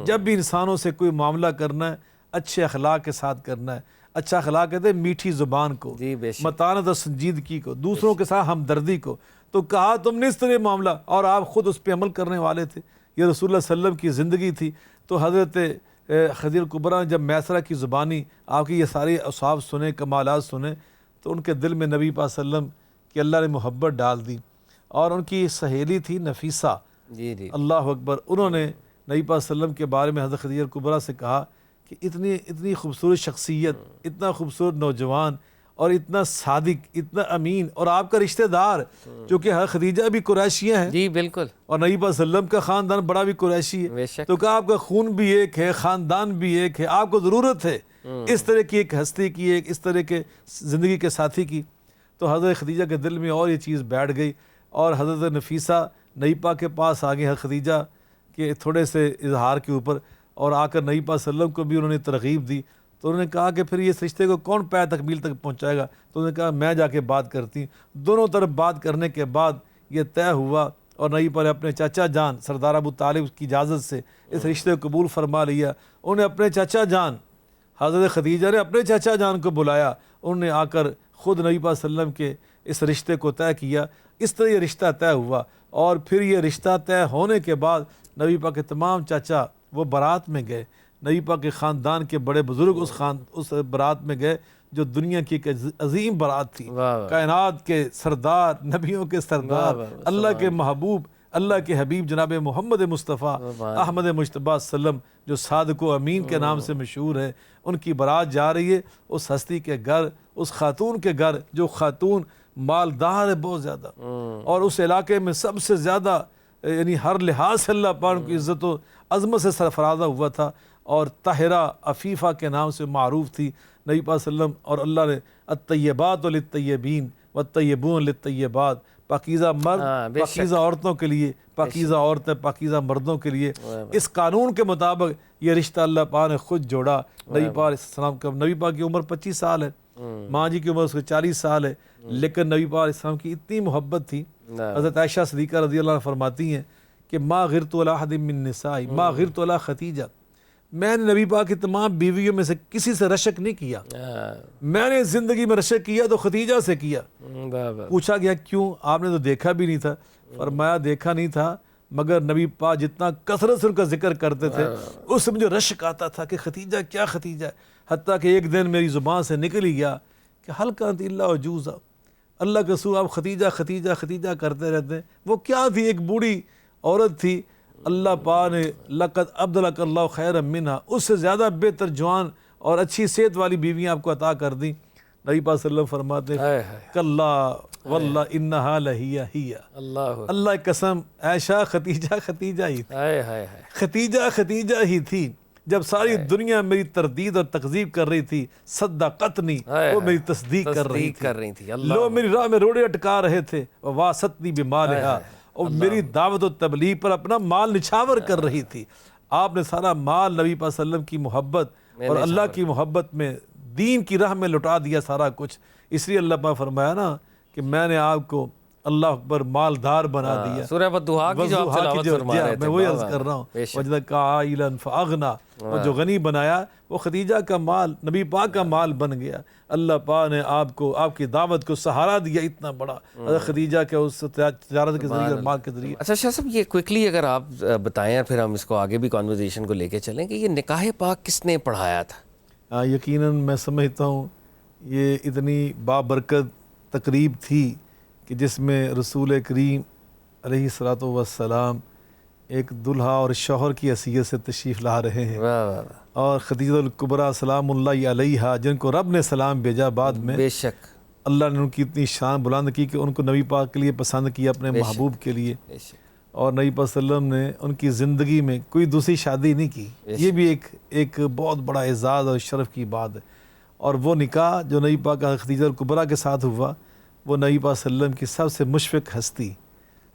Speaker 2: جب بھی انسانوں سے کوئی معاملہ کرنا ہے اچھے اخلاق کے ساتھ کرنا ہے. اچھا اخلاق کہتے ہیں میٹھی زبان کو, متانت اور سنجیدگی کو, دوسروں کے ساتھ ہمدردی کو. تو کہا تم نے اس طرح معاملہ, اور آپ خود اس پہ عمل کرنے والے تھے, یہ رسول اللہ صلی اللہ علیہ وسلم کی زندگی تھی. تو حضرت خدیجہ کبریٰ نے جب میسرہ کی زبانی آپ کی یہ ساری اوصاف سنے, کمالات سنے, تو ان کے دل میں نبی پاک صلی اللہ علیہ وسلم کی اللہ نے محبت ڈال دی. اور ان کی سہیلی تھی نفیسہ, اللہ اکبر, انہوں نے نبی پاک صلی اللہ علیہ وسلم کے بارے میں حضرت خدیجہ کبریٰ سے کہا کہ اتنی خوبصورت شخصیت, اتنا خوبصورت نوجوان اور اتنا صادق, اتنا امین, اور آپ کا رشتہ دار چونکہ خدیجہ بھی قریشیہ ہیں.
Speaker 1: جی بالکل.
Speaker 2: اور نبی پاک صلی اللہ علیہ وسلم کا خاندان بڑا بھی قریشی ہے. تو کہا آپ کا خون بھی ایک ہے, خاندان بھی ایک ہے, آپ کو ضرورت ہے اس طرح کی ایک ہستی کی, ایک اس طرح کے زندگی کے ساتھی کی. تو حضرت خدیجہ کے دل میں اور یہ چیز بیٹھ گئی, اور حضرت نفیسہ نبی پاک کے پاس آ گئی حضرت خدیجہ کے تھوڑے سے اظہار کے اوپر, اور آ کر نبی پاک صلی اللہ علیہ وسلم کو بھی انہوں نے ترغیب دی. تو انہوں نے کہا کہ پھر اس رشتے کو کون پے تکمیل تک پہنچائے گا؟ تو انہوں نے کہا میں جا کے بات کرتی ہوں. دونوں طرف بات کرنے کے بعد یہ طے ہوا, اور نبی پاک نے اپنے چاچا جان سردار ابو طالب کی اجازت سے اس رشتے کو قبول فرما لیا. انہوں نے اپنے چاچا جان حضرت خدیجہ نے اپنے چاچا جان کو بلایا, انہوں نے آ کر خود نبی پاک صلی اللہ علیہ وسلم کے اس رشتے کو طے کیا. اس طرح یہ رشتہ طے ہوا, اور پھر یہ رشتہ طے ہونے کے بعد نبی پاک کے تمام چاچا وہ بارات میں گئے. نبی پاک کے خاندان کے بڑے بزرگ اس بارات میں گئے جو دنیا کی ایک عظیم بارات تھی. کائنات کے سردار, نبیوں کے سردار, اللہ کے محبوب, اللہ کے حبیب جناب محمد مصطفیٰ احمد مجتبیٰ وسلم, جو صادق و امین کے نام سے مشہور ہے, ان کی بارات جا رہی ہے اس ہستی کے گھر, اس خاتون کے گھر جو خاتون مالدار ہے بہت زیادہ, اور اس علاقے میں سب سے زیادہ یعنی ہر لحاظ سے اللہ پاک کی عزت و عظمت سے سرفرازہ ہوا تھا, اور طاہرہ عفیفہ کے نام سے معروف تھی. نبی پاک صلی اللہ علیہ وسلم اور اللہ نے الطیبات للطیبین والطیبون للطیبات, پاکیزہ مرد پاکیزہ عورتوں کے لیے, پاکیزہ عورتیں پاکیزہ مردوں کے لیے, اس قانون کے مطابق یہ رشتہ اللہ پاک نے خود جوڑا. نبی پاک علیہ السلام کا, نبی پاک کی عمر 25 سال ہے, ماں جی کی عمر اس کے 40 سال ہے, لیکن نبی پاک علیہ السلام کی اتنی محبت تھی. حضرت عائشہ صدیقہ رضی اللہ عنہ فرماتی ہیں کہ ما غرت علی احد من نسائی ما غرت علی خدیجہ, میں نے نبی پاک کی تمام بیویوں میں سے کسی سے رشک نہیں کیا, میں نے زندگی میں رشک کیا تو خدیجہ سے کیا. پوچھا گیا کیوں؟ آپ نے تو دیکھا بھی نہیں تھا. فرمایا دیکھا نہیں تھا, مگر نبی پاک جتنا کثرت سے ان کا ذکر کرتے تھے اس سے مجھے رشک آتا تھا کہ خدیجہ کیا خدیجہ. حتیٰ کہ ایک دن میری زبان سے نکل ہی گیا کہ حل کانت اللہ وجوزہ, اللہ کے رسول آپ خدیجہ خدیجہ خدیجہ کرتے رہتے ہیں. وہ کیا تھی؟ ایک بوڑھی عورت تھی, اللہ پاک نے لقد ابدلک اللہ خیرا منہا, اس سے زیادہ بہتر جوان اور اچھی صحت والی بیویاں آپ کو عطا کر دیں. نبی پاک صلی اللہ علیہ وسلم فرماتے ہیں کلا واللہ انہا لہی ہی, اللہ قسم عائشہ خدیجہ خدیجہ ہی تھی, خدیجہ خدیجہ ہی تھی. جب ساری دنیا میری تردید اور تکذیب کر رہی تھی, صدقتنی, وہ میری تصدیق کر رہی تھی. لوگ میری راہ میں روڑے اٹکا رہے تھے, واسطنی بمالہا, اور میری دعوت و تبلیغ پر اپنا مال نچھاور کر رہی تھی. آپ نے سارا مال نبی پاک صلی اللہ علیہ وسلم کی محبت اور اللہ کی محبت میں, دین کی راہ میں لٹا دیا سارا کچھ. اس لیے اللہ پاک فرمایا نا کہ میں نے آپ کو اللہ اکبر مالدار بنا دیا.
Speaker 1: سورہ والضحیٰ کی جو آپ تلاوت فرما رہے تھے,
Speaker 2: میں وہی عرض کر رہا ہوں, وجدک عائلا فاغنا, وہ جو غنی بنایا وہ خدیجہ کا مال, نبی پاک کا مال بن گیا. اللہ پاک نے آپ کو, آپ کی دعوت کو سہارا دیا اتنا بڑا, خدیجہ کے اس تجارت کے ذریعے اور مال کے ذریعے.
Speaker 1: اچھا شاہ صاحب, یہ کوئکلی اگر آپ بتائیں, پھر ہم اس کو آگے بھی کانورزیشن کو لے کے چلیں, کہ یہ نکاح پاک کس نے پڑھایا تھا؟
Speaker 2: یقیناً میں سمجھتا ہوں یہ اتنی بابرکت تقریب تھی کہ جس میں رسول کریم علیہ الصلوۃ والسلام ایک دلہا اور شوہر کی حیثیت سے تشریف لا رہے ہیں, اور خدیجہ الکبریٰ سلام اللہ علیہا جن کو رب نے سلام بھیجا بعد میں,
Speaker 1: بے شک
Speaker 2: اللہ نے ان کی اتنی شان بلند کی کہ ان کو نبی پاک کے لیے پسند کیا, اپنے محبوب کے لیے, اور نبی پاک صلی اللہ علیہ وسلم نے ان کی زندگی میں کوئی دوسری شادی نہیں کی. یہ بھی ایک بہت بڑا اعزاز اور شرف کی بات ہے. اور وہ نکاح جو نبی پاک خدیجہ الکبریٰ کے ساتھ ہوا, وہ نبی پاک صلی اللہ علیہ وسلم کی سب سے مشفق ہستی,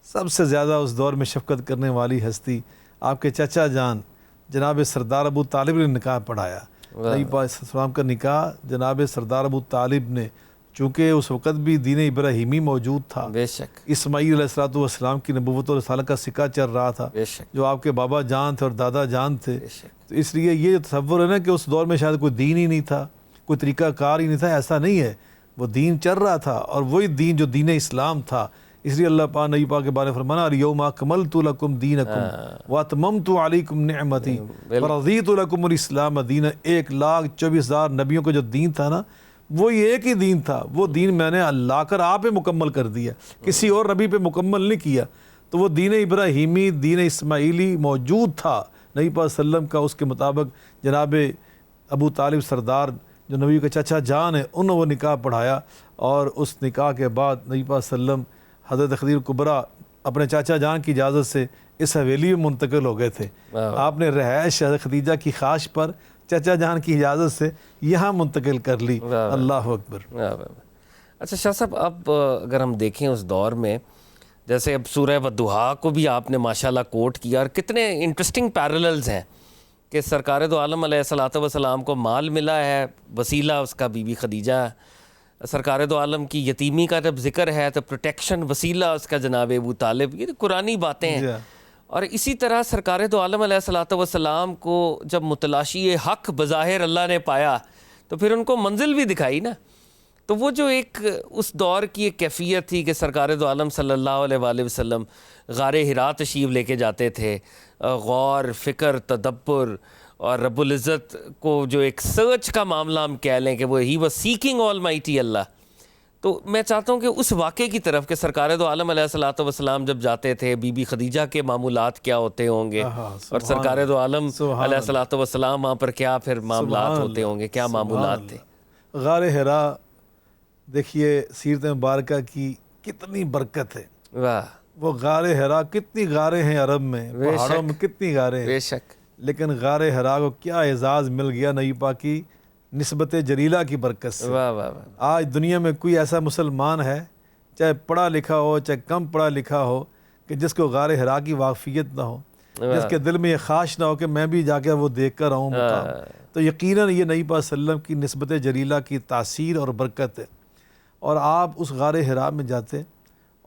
Speaker 2: سب سے زیادہ اس دور میں شفقت کرنے والی ہستی, آپ کے چچا جان جناب سردار ابو طالب نے نکاح پڑھایا. نبی پاک صلی اللہ علیہ وسلم کا نکاح جناب سردار ابو طالب نے, چونکہ اس وقت بھی دین ابراہیمی موجود تھا,
Speaker 1: بے شک
Speaker 2: اسماعیل علیہ السلام کی نبوت و رسالت کا سکہ چل رہا تھا, جو آپ کے بابا جان تھے اور دادا جان تھے, تو اس لیے یہ تصور ہے نا کہ اس دور میں شاید کوئی دین ہی نہیں تھا, کوئی طریقہ کار ہی نہیں تھا. ایسا نہیں ہے, وہ دین چل رہا تھا, اور وہی دین جو دین اسلام تھا. اس لیے اللہ پاک نبی پاک کے بارے میں فرمانا, الیوم اکملت لکم دینکم واتممت علیکم نعمتی ورضیت لکم الاسلام دینا. 1,24,000 نبیوں کا جو دین تھا نا, وہی ایک ہی دین تھا. وہ دین میں نے اللہ کر آپ پہ مکمل کر دیا, کسی اور نبی پہ مکمل نہیں کیا. تو وہ دین ابراہیمی, دین اسماعیلی موجود تھا نبی پاک صلی اللہ علیہ وسلم کا. اس کے مطابق جناب ابو طالب سردار جو نبی کا چچا جان ہے, انہوں نے وہ نکاح پڑھایا, اور اس نکاح کے بعد نبی پاک صلی اللہ علیہ وسلم حضرت خدیجہ الکبریٰ اپنے چاچا جان کی اجازت سے اس حویلی میں منتقل ہو گئے تھے. آپ نے رہائش حضرت خدیجہ کی خواہش پر چچا جان کی اجازت سے یہاں منتقل کر لی. اللہ اکبر.
Speaker 1: اچھا شاہ صاحب, اب اگر ہم دیکھیں اس دور میں, جیسے اب سورہ والضحیٰ کو بھی آپ نے ماشاءاللہ کوٹ کیا, اور کتنے انٹرسٹنگ پیرللز ہیں کہ سرکار دو عالم علیہ الصلوۃ والسلام کو مال ملا ہے, وسیلہ اس کا بی بی خدیجہ. سرکار دو عالم کی یتیمی کا جب ذکر ہے تو پروٹیکشن وسیلہ اس کا جناب ابو طالب. یہ تو قرآنی باتیں ہیں. اور اسی طرح سرکار دو عالم علیہ الصلوۃ والسلام کو جب متلاشی حق بظاہر اللہ نے پایا, تو پھر ان کو منزل بھی دکھائی نا. تو وہ جو ایک اس دور کی ایک کیفیت تھی کہ سرکار دو عالم صلی اللہ علیہ وآلہ وسلم غار حرا تشریف لے کے جاتے تھے, غور, فکر, تدبر, اور رب العزت کو جو ایک سرچ کا معاملہ ہم کہہ لیں کہ وہ he was seeking almighty اللہ. تو میں چاہتا ہوں کہ اس واقعے کی طرف کہ سرکار دو عالم علیہ الصلوۃ والسلام جب جاتے تھے, بی بی خدیجہ کے معمولات کیا ہوتے ہوں گے, اور سرکار دو عالم علیہ الصلوۃ والسلام وہاں پر کیا پھر معاملات ہوتے ہوں گے, کیا معمولات تھے.
Speaker 2: غار حرا دیکھیے سیرت مبارکہ کی کتنی برکت ہے.
Speaker 1: واہ,
Speaker 2: وہ غار حرا, کتنی غاریں ہیں عرب میں, پہاڑوں میں کتنی غاریں ہیں,
Speaker 1: بے شک,
Speaker 2: لیکن غار حرا کو کیا اعزاز مل گیا نبی پاک کی نسبت جلیلہ کی برکت سے.
Speaker 1: واہ واہ واہ.
Speaker 2: آج دنیا میں کوئی ایسا مسلمان ہے, چاہے پڑھا لکھا ہو چاہے کم پڑھا لکھا ہو, کہ جس کو غار حرا کی واقفیت نہ ہو, جس کے دل میں یہ خواہش نہ ہو کہ میں بھی جا کے وہ دیکھ کر آؤں مقام. تو یقیناً یہ نبی پاک صلی اللہ علیہ وسلم کی نسبت جلیلہ کی تاثیر اور برکت ہے. اور آپ اس غار حرا میں جاتے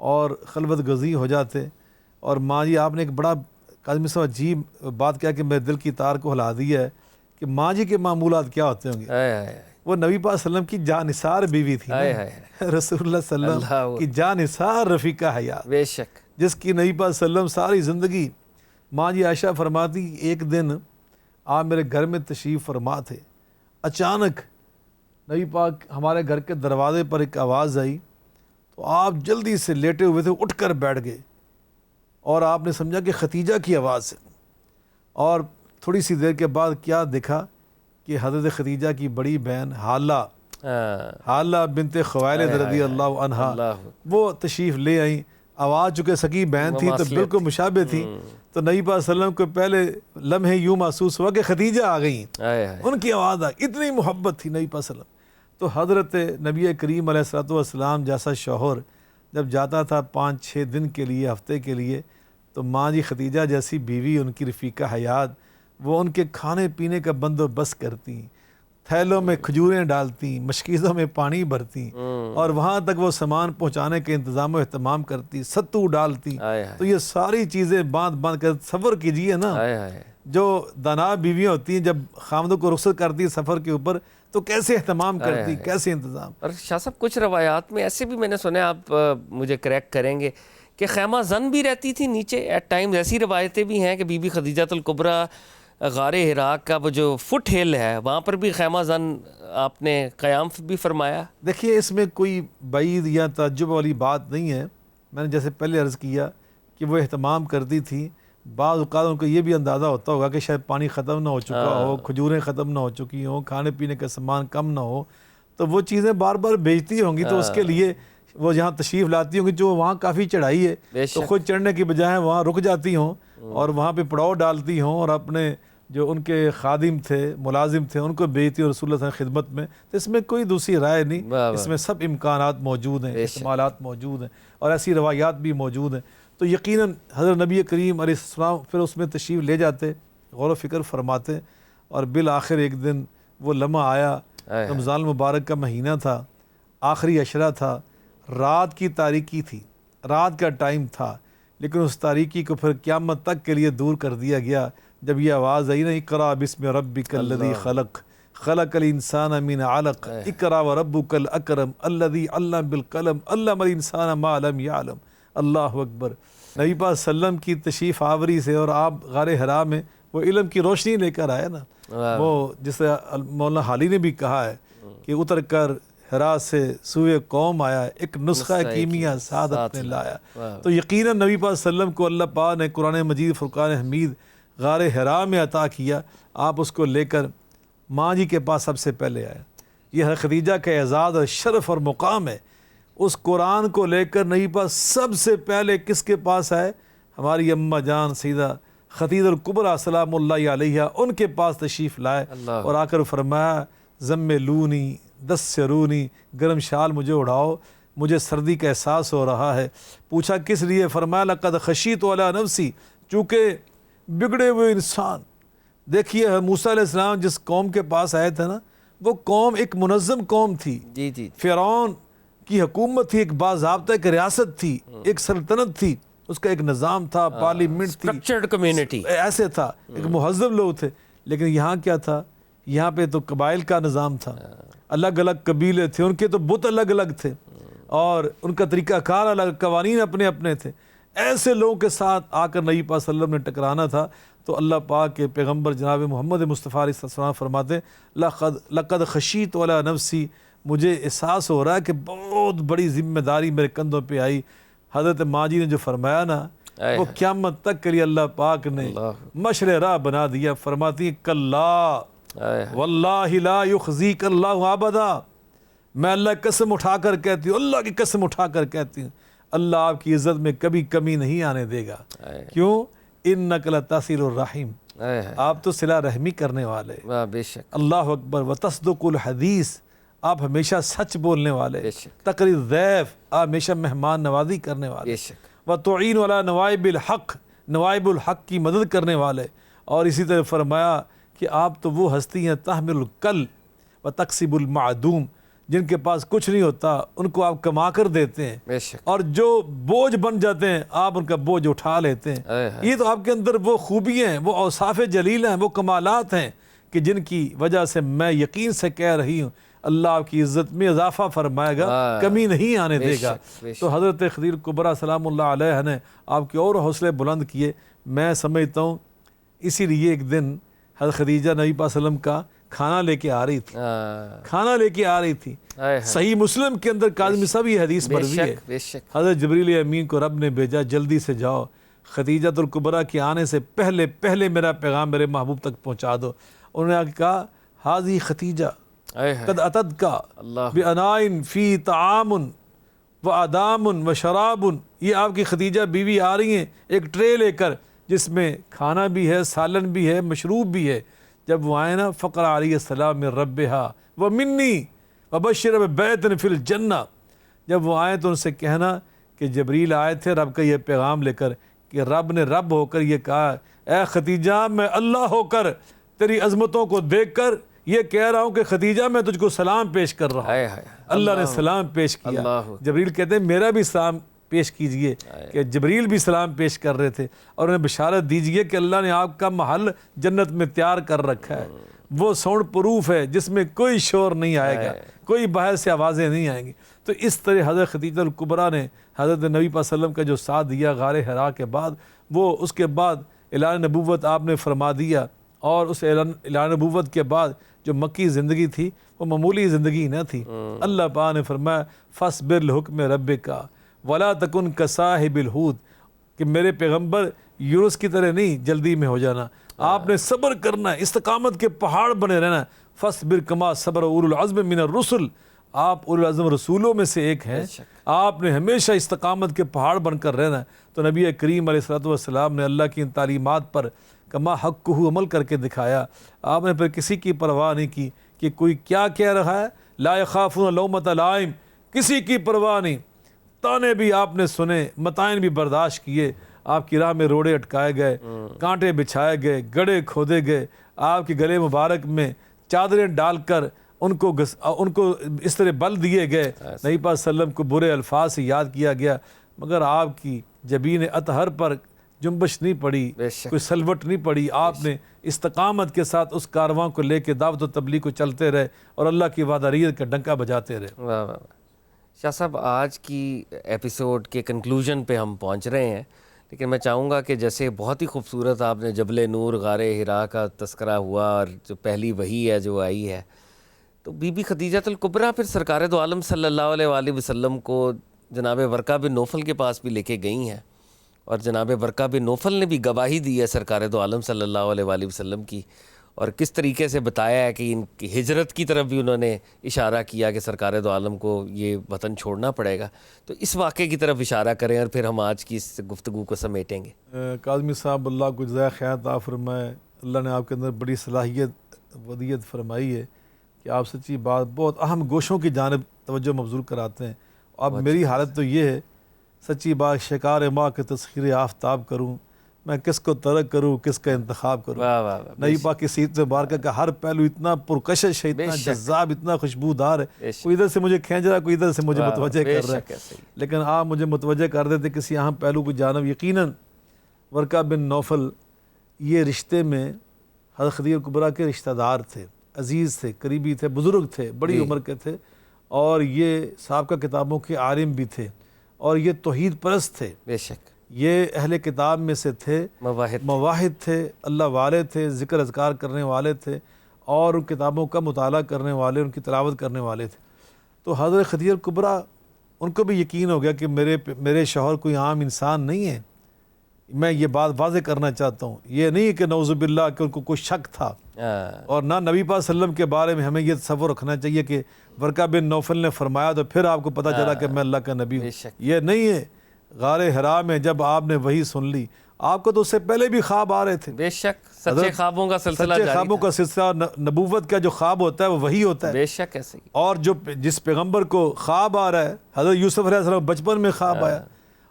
Speaker 2: اور خلوت گزی ہو جاتے, اور ماں جی آپ نے ایک بڑا کاظمی صاحب عجیب بات کیا کہ میرے دل کی تار کو ہلا دیا ہے, کہ ماں جی کے معمولات کیا ہوتے ہوں گے. وہ نبی پاک صلی اللہ علیہ وسلم کی جانثار بیوی تھی, رسول اللہ صلی اللہ علیہ وسلم کی جانثار رفیقہ حیات,
Speaker 1: بے شک,
Speaker 2: جس کی نبی پاک صلی اللہ علیہ وسلم ساری زندگی. ماں جی عائشہ فرماتی, ایک دن آپ میرے گھر میں تشریف فرما تھے, اچانک نبی پاک ہمارے گھر کے دروازے پر ایک آواز آئی, تو آپ جلدی سے لیٹے ہوئے تھے, اٹھ کر بیٹھ گئے, اور آپ نے سمجھا کہ خدیجہ کی آواز ہے. اور تھوڑی سی دیر کے بعد کیا دیکھا کہ حضرت خدیجہ کی بڑی بہن حالہ بنت خویلد رضی اللہ عنہا وہ تشریف لے آئیں. آواز چونکہ سکی بہن تھی تو بالکل مشابہ تھی, تو نبی پاک صلی اللہ علیہ وسلم کو پہلے لمحے یوں محسوس ہوا کہ خدیجہ آ گئیں, ان کی آواز آئی. اتنی محبت تھی نبی پاک صلی اللہ علیہ وسلم. تو حضرت نبی کریم علیہ الصلوۃ والسلام جیسا شوہر جب جاتا تھا 5-6 دن کے لیے, ہفتے کے لیے, تو ماں جی خدیجہ جیسی بیوی, ان کی رفیقہ حیات, وہ ان کے کھانے پینے کا بندوبست کرتی. تھیلوں میں کھجوریں ڈالتی، مشکیزوں میں پانی بھرتی اور وہاں تک وہ سامان پہنچانے کے انتظام و اہتمام کرتی، ستو ڈالتی. تو یہ ساری چیزیں باندھ کر تصور کیجئے نا، جو دانا بیویاں ہوتی ہیں جب خامدوں کو رخصت کرتی سفر کے اوپر تو کیسے اہتمام کرتی، کیسے انتظام.
Speaker 1: اور شاہ صاحب کچھ روایات میں ایسے بھی میں نے سنے، آپ مجھے کریکٹ کریں گے، کہ خیمہ زن بھی رہتی تھی نیچے ایٹ ٹائمز. ایسی روایتیں بھی ہیں کہ بی بی خدیجہ الکبریٰ غار ہرا کا وہ جو فٹ ہل ہے وہاں پر بھی خیمہ زن آپ نے قیام بھی فرمایا.
Speaker 2: دیکھیے اس میں کوئی بعید یا تعجب والی بات نہیں ہے. میں نے جیسے پہلے عرض کیا کہ وہ اہتمام کرتی تھی. بعض اوقات ان کو یہ بھی اندازہ ہوتا ہوگا کہ شاید پانی ختم نہ ہو چکا ہو، کھجوریں ختم نہ ہو چکی ہوں، کھانے پینے کا سامان کم نہ ہو، تو وہ چیزیں بار بار بیچتی ہوں گی. تو اس کے لیے وہ جہاں تشریف لاتی ہوں گی، جو وہاں کافی چڑھائی ہے تو خود چڑھنے کی بجائے وہاں رک جاتی ہوں اور وہاں پہ پڑاؤ ڈالتی ہوں اور اپنے جو ان کے خادم تھے، ملازم تھے، ان کو بیچتی ہوں رسول اللہ صلی اللہ علیہ وسلم کی خدمت میں. تو اس میں کوئی دوسری رائے نہیں، اس میں سب امکانات موجود ہیں، استعمالات موجود ہیں اور ایسی روایات بھی موجود ہیں. تو یقیناً حضرت نبی کریم علیہ السلام پھر اس میں تشریف لے جاتے، غور و فکر فرماتے، اور بالآخر ایک دن وہ لمحہ آیا. رمضان المبارک کا مہینہ تھا، آخری عشرہ تھا، رات کی تاریکی تھی، رات کا ٹائم تھا، لیکن اس تاریکی کو پھر قیامت تک کے لیے دور کر دیا گیا جب یہ آواز آئی نا، اقرأ بسم ربک الذی خلق خلق الانسان من علق اقرأ وربک الاکرم الذی علم بالقلم علم الانسان ما لم یعلم. اللہ اکبر. نبی پاک صلی اللہ علیہ وسلم کی تشریف آوری سے اور آپ غار ہرا میں وہ علم کی روشنی لے کر آئے نا. وہ جس طرح مولانا حالی نے بھی کہا ہے کہ اتر کر ہرا سے سوئے قوم آیا، ایک نسخہ کیمیا ساتھ اپنے لایا. تو یقیناً نبی پاک صلی اللہ علیہ وسلم کو اللہ پاک نے قرآن مجید فرقان حمید غار ہرا میں عطا کیا. آپ اس کو لے کر ماں جی کے پاس سب سے پہلے آئے. یہ حضرت خدیجہ کا اعزاز اور شرف اور مقام ہے. اس قرآن کو لے کر نبی پاک سب سے پہلے کس کے پاس آئے؟ ہماری اماں جان سیدہ خدیجہ الکبریٰ سلام اللہ علیہا، ان کے پاس تشریف لائے اور آ کر فرمایا زملونی دثرونی، گرم شال مجھے اڑاؤ، مجھے سردی کا احساس ہو رہا ہے. پوچھا کس لیے؟ فرمایا لقد خشیت علی نفسی، چونکہ بگڑے ہوئے انسان. دیکھیے موسیٰ علیہ السلام جس قوم کے پاس آئے تھے نا، وہ قوم ایک منظم قوم تھی.
Speaker 1: جی
Speaker 2: فرعون کی حکومت تھی، ایک باضابطہ ایک ریاست تھی، ایک سلطنت تھی، اس کا ایک نظام تھا، پارلیمنٹ تھی،
Speaker 1: اسٹرکچرڈ کمیونٹی
Speaker 2: ایسے تھا، ایک مہذب لوگ تھے. لیکن یہاں کیا تھا؟ یہاں پہ تو قبائل کا نظام تھا، الگ الگ قبیلے تھے، ان کے تو بت الگ الگ تھے اور ان کا طریقہ کار الگ، قوانین اپنے اپنے تھے. ایسے لوگوں کے ساتھ آ کر نبی پاک صلی اللہ علیہ وسلم نے ٹکرانا تھا. تو اللہ پاک کے پیغمبر جناب محمد مصطفیٰ علیہ السلام فرماتے لقد خشیت علی نفسی، مجھے احساس ہو رہا ہے کہ بہت بڑی ذمہ داری میرے کندھوں پہ آئی. حضرت ماں جی نے جو فرمایا نا، وہ قیامت تک کے لیے اللہ پاک نے مشرِ راہ بنا دیا. فرماتی ہیں کلا واللہ لا یخزیک اللہ ابدا، میں اللہ کی قسم اٹھا کر کہتی ہوں، اللہ کی قسم اٹھا کر کہتی ہوں، اللہ آپ کی عزت میں کبھی کمی نہیں آنے دے گا. کیوں؟ انک لتصل الرحیم، آپ تو صلہ رحمی کرنے والے.
Speaker 1: بے شک.
Speaker 2: اللہ اکبر. وتصدق الحدیث، آپ ہمیشہ سچ بولنے والے. تقری الضیف، آپ ہمیشہ مہمان نوازی کرنے والے. وتعین علی نوائب الحق، نوائب الحق کی مدد کرنے والے. اور اسی طرح فرمایا کہ آپ تو وہ ہستی ہیں تحمل الکل وتکسب المعدوم، جن کے پاس کچھ نہیں ہوتا ان کو آپ کما کر دیتے ہیں، اور جو بوجھ بن جاتے ہیں آپ ان کا بوجھ اٹھا لیتے ہیں. یہ تو آپ کے اندر وہ خوبیاں ہیں، وہ اوصاف جلیل ہیں، وہ کمالات ہیں کہ جن کی وجہ سے میں یقین سے کہہ رہی ہوں اللہ آپ کی عزت میں اضافہ فرمائے گا، کمی نہیں آنے دے گا. تو حضرت خدیجہ الکبریٰ سلام اللہ علیہ نے آپ کے اور حوصلے بلند کیے. میں سمجھتا ہوں اسی لیے ایک دن حضرت خدیجہ نبی پاک صلی اللہ علیہ وسلم کا کھانا لے کے آ رہی تھی، کھانا لے کے آ رہی تھی. صحیح مسلم کے اندر کاظمی صاحب یہ حدیث مروی ہے. حضرت جبریل امین کو رب نے بھیجا، جلدی سے جاؤ خدیجہ الکبریٰ کے آنے سے پہلے میرا پیغام میرے محبوب تک پہنچا دو. انہوں نے کہا حاضی خدیجہ قد اتت کا بانائن فی طعام و ادام و شراب، یہ آپ کی خدیجہ بیوی آ رہی ہیں ایک ٹرے لے کر جس میں کھانا بھی ہے، سالن بھی ہے، مشروب بھی ہے. جب وہ آئے نا فقرا علیہ السلام من ربہا ومنی وبشر ببیت فی الجنہ، جب وہ آئے تو ان سے کہنا کہ جبریل آئے تھے رب کا یہ پیغام لے کر کہ رب نے رب ہو کر یہ کہا اے خدیجہ میں اللہ ہو کر تیری عظمتوں کو دیکھ کر یہ کہہ رہا ہوں کہ خدیجہ میں تجھ کو سلام پیش کر رہا
Speaker 1: ہائے
Speaker 2: ہوں۔
Speaker 1: ہائے،
Speaker 2: اللہ نے سلام پیش کیا۔
Speaker 1: اللہ۔
Speaker 2: جبریل کہتے ہیں میرا بھی سلام پیش کیجئے، کہ جبریل بھی سلام پیش کر رہے تھے، اور انہیں بشارت دیجئے کہ اللہ نے آپ کا محل جنت میں تیار کر رکھا ہے، وہ ساؤنڈ پروف ہے جس میں کوئی شور نہیں آئے گا، کوئی باہر سے آوازیں نہیں آئیں گی۔ تو اس طرح حضرت خدیجہ الکبریٰ نے حضرت نبی صلی اللہ علیہ وسلم کا جو ساتھ دیا غار حرا کے بعد، وہ اس کے بعد اعلان نبوت آپ نے فرما دیا، اور اس اعلان نبوت کے بعد جو مکی زندگی تھی وہ معمولی زندگی نہ تھی۔ اللہ پاک نے فرمایا فاصبر لحکم ربک ولا تکن کصاحب الحوت، کہ میرے پیغمبر یونس کی طرح نہیں جلدی میں ہو جانا، آپ نے صبر کرنا ہے، استقامت کے پہاڑ بنے رہنا۔ فاصبر کما صبر اولو العزم من الرسل، آپ اولو العزم رسولوں میں سے ایک ہیں، آپ نے ہمیشہ استقامت کے پہاڑ بن کر رہنا ہے۔ تو نبی کریم علیہ السلام نے اللہ کی ان تعلیمات پر کما حق کو عمل کر کے دکھایا۔ آپ نے پھر کسی کی پرواہ نہیں کی کہ کوئی کیا کہہ رہا ہے، لا یخافون لومۃ لائم، کسی کی پرواہ نہیں۔ تانے بھی آپ نے سنے، متائن بھی برداشت کیے، آپ کی راہ میں روڑے اٹکائے گئے، کانٹے بچھائے گئے، گڑھے کھودے گئے، آپ کے گلے مبارک میں چادریں ڈال کر ان کو اس طرح بل دیے گئے، نبی پاک صلی اللہ علیہ وسلم کو برے الفاظ سے یاد کیا گیا، مگر آپ کی جبین اطہر پر جنبش نہیں پڑی، کوئی سلوٹ نہیں پڑی۔ آپ نے استقامت کے ساتھ اس کارواں کو لے کے دعوت و تبلیغ کو چلتے رہے، اور اللہ کی وعدہ کا ڈنکا بجاتے رہے۔
Speaker 1: واہ واہ۔ شاہ صاحب، آج کی ایپیسوڈ کے کنکلوژن پہ ہم پہنچ رہے ہیں، لیکن میں چاہوں گا کہ جیسے بہت ہی خوبصورت آپ نے جبل نور غار حرا کا تذکرہ ہوا، اور جو پہلی وحی ہے جو آئی ہے، تو بی بی خدیجہ الکبریٰ پھر سرکار دو عالم صلی اللہ علیہ وآلہ وسلم کو جناب ورقہ بن نوفل کے پاس بھی لے کے گئی ہیں، اور جناب ورقہ بن نوفل نے بھی گواہی دی ہے سرکار دو عالم صلی اللہ علیہ وآلہ وسلم کی، اور کس طریقے سے بتایا ہے کہ ان کی ہجرت کی طرف بھی انہوں نے اشارہ کیا کہ سرکار دو عالم کو یہ وطن چھوڑنا پڑے گا۔ تو اس واقعے کی طرف اشارہ کریں، اور پھر ہم آج کی اس گفتگو کو سمیٹیں گے۔
Speaker 2: کاظمی صاحب، اللہ کو جزائے خیر عطا فرمائے۔ اللہ نے آپ کے اندر بڑی صلاحیت ودیت فرمائی ہے کہ آپ سچی بات بہت اہم گوشوں کی جانب توجہ مبذول کراتے ہیں۔ اب میری حالت تو یہ ہے، سچی بات شکار ماں کے تسخیر آفتاب کروں، میں کس کو ترک کروں، کس کا انتخاب کروں۔ نبی پاک کی سیرت مبارکہ کا ہر پہلو اتنا پرکشش ہے، اتنا جذاب، اتنا خوشبودار ہے، کوئی ادھر سے مجھے کھینچ رہا ہے، کوئی ادھر سے مجھے متوجہ کر رہا ہے، لیکن آپ مجھے متوجہ کر دیتے کسی اہم پہلو کی جانب۔ یقیناً ورقہ بن نوفل یہ رشتے میں حضرت خدیجہ الکبریٰ کے رشتہ دار تھے، عزیز تھے، قریبی تھے، بزرگ تھے، بڑی عمر کے تھے، اور یہ سابقہ کتابوں کے عالم بھی تھے، اور یہ توحید پرست تھے۔
Speaker 1: بے شک
Speaker 2: یہ اہل کتاب میں سے تھے، مواحد تھے، اللہ والے تھے، ذکر اذکار کرنے والے تھے، اور ان کتابوں کا مطالعہ کرنے والے، ان کی تلاوت کرنے والے تھے۔ تو حضرت خدیجہ الکبریٰ ان کو بھی یقین ہو گیا کہ میرے شوہر کوئی عام انسان نہیں ہے۔ میں یہ بات واضح کرنا چاہتا ہوں، یہ نہیں کہ نعوذ باللہ کہ ان کو کوئی شک تھا، اور نہ نبی پاک صلی اللہ علیہ وسلم کے بارے میں ہمیں یہ تصور رکھنا چاہیے کہ ورقہ بن نوفل نے فرمایا تو پھر آپ کو پتہ چلا کہ میں اللہ کا نبی ہوں۔ یہ نہیں ہے۔ غار حرا میں جب آپ نے وحی سن لی، آپ کو تو اس سے پہلے بھی خواب آ رہے تھے۔
Speaker 1: بے شک سچے خوابوں کا سلسلہ جاری
Speaker 2: سچے خوابوں کا سلسلہ، نبوت کا جو خواب ہوتا ہے وہ وحی ہوتا ہے۔
Speaker 1: بے شک ایسے ہی۔
Speaker 2: اور جس پیغمبر کو خواب آ رہا ہے، حضرت یوسف علیہ السلام بچپن میں خواب آیا،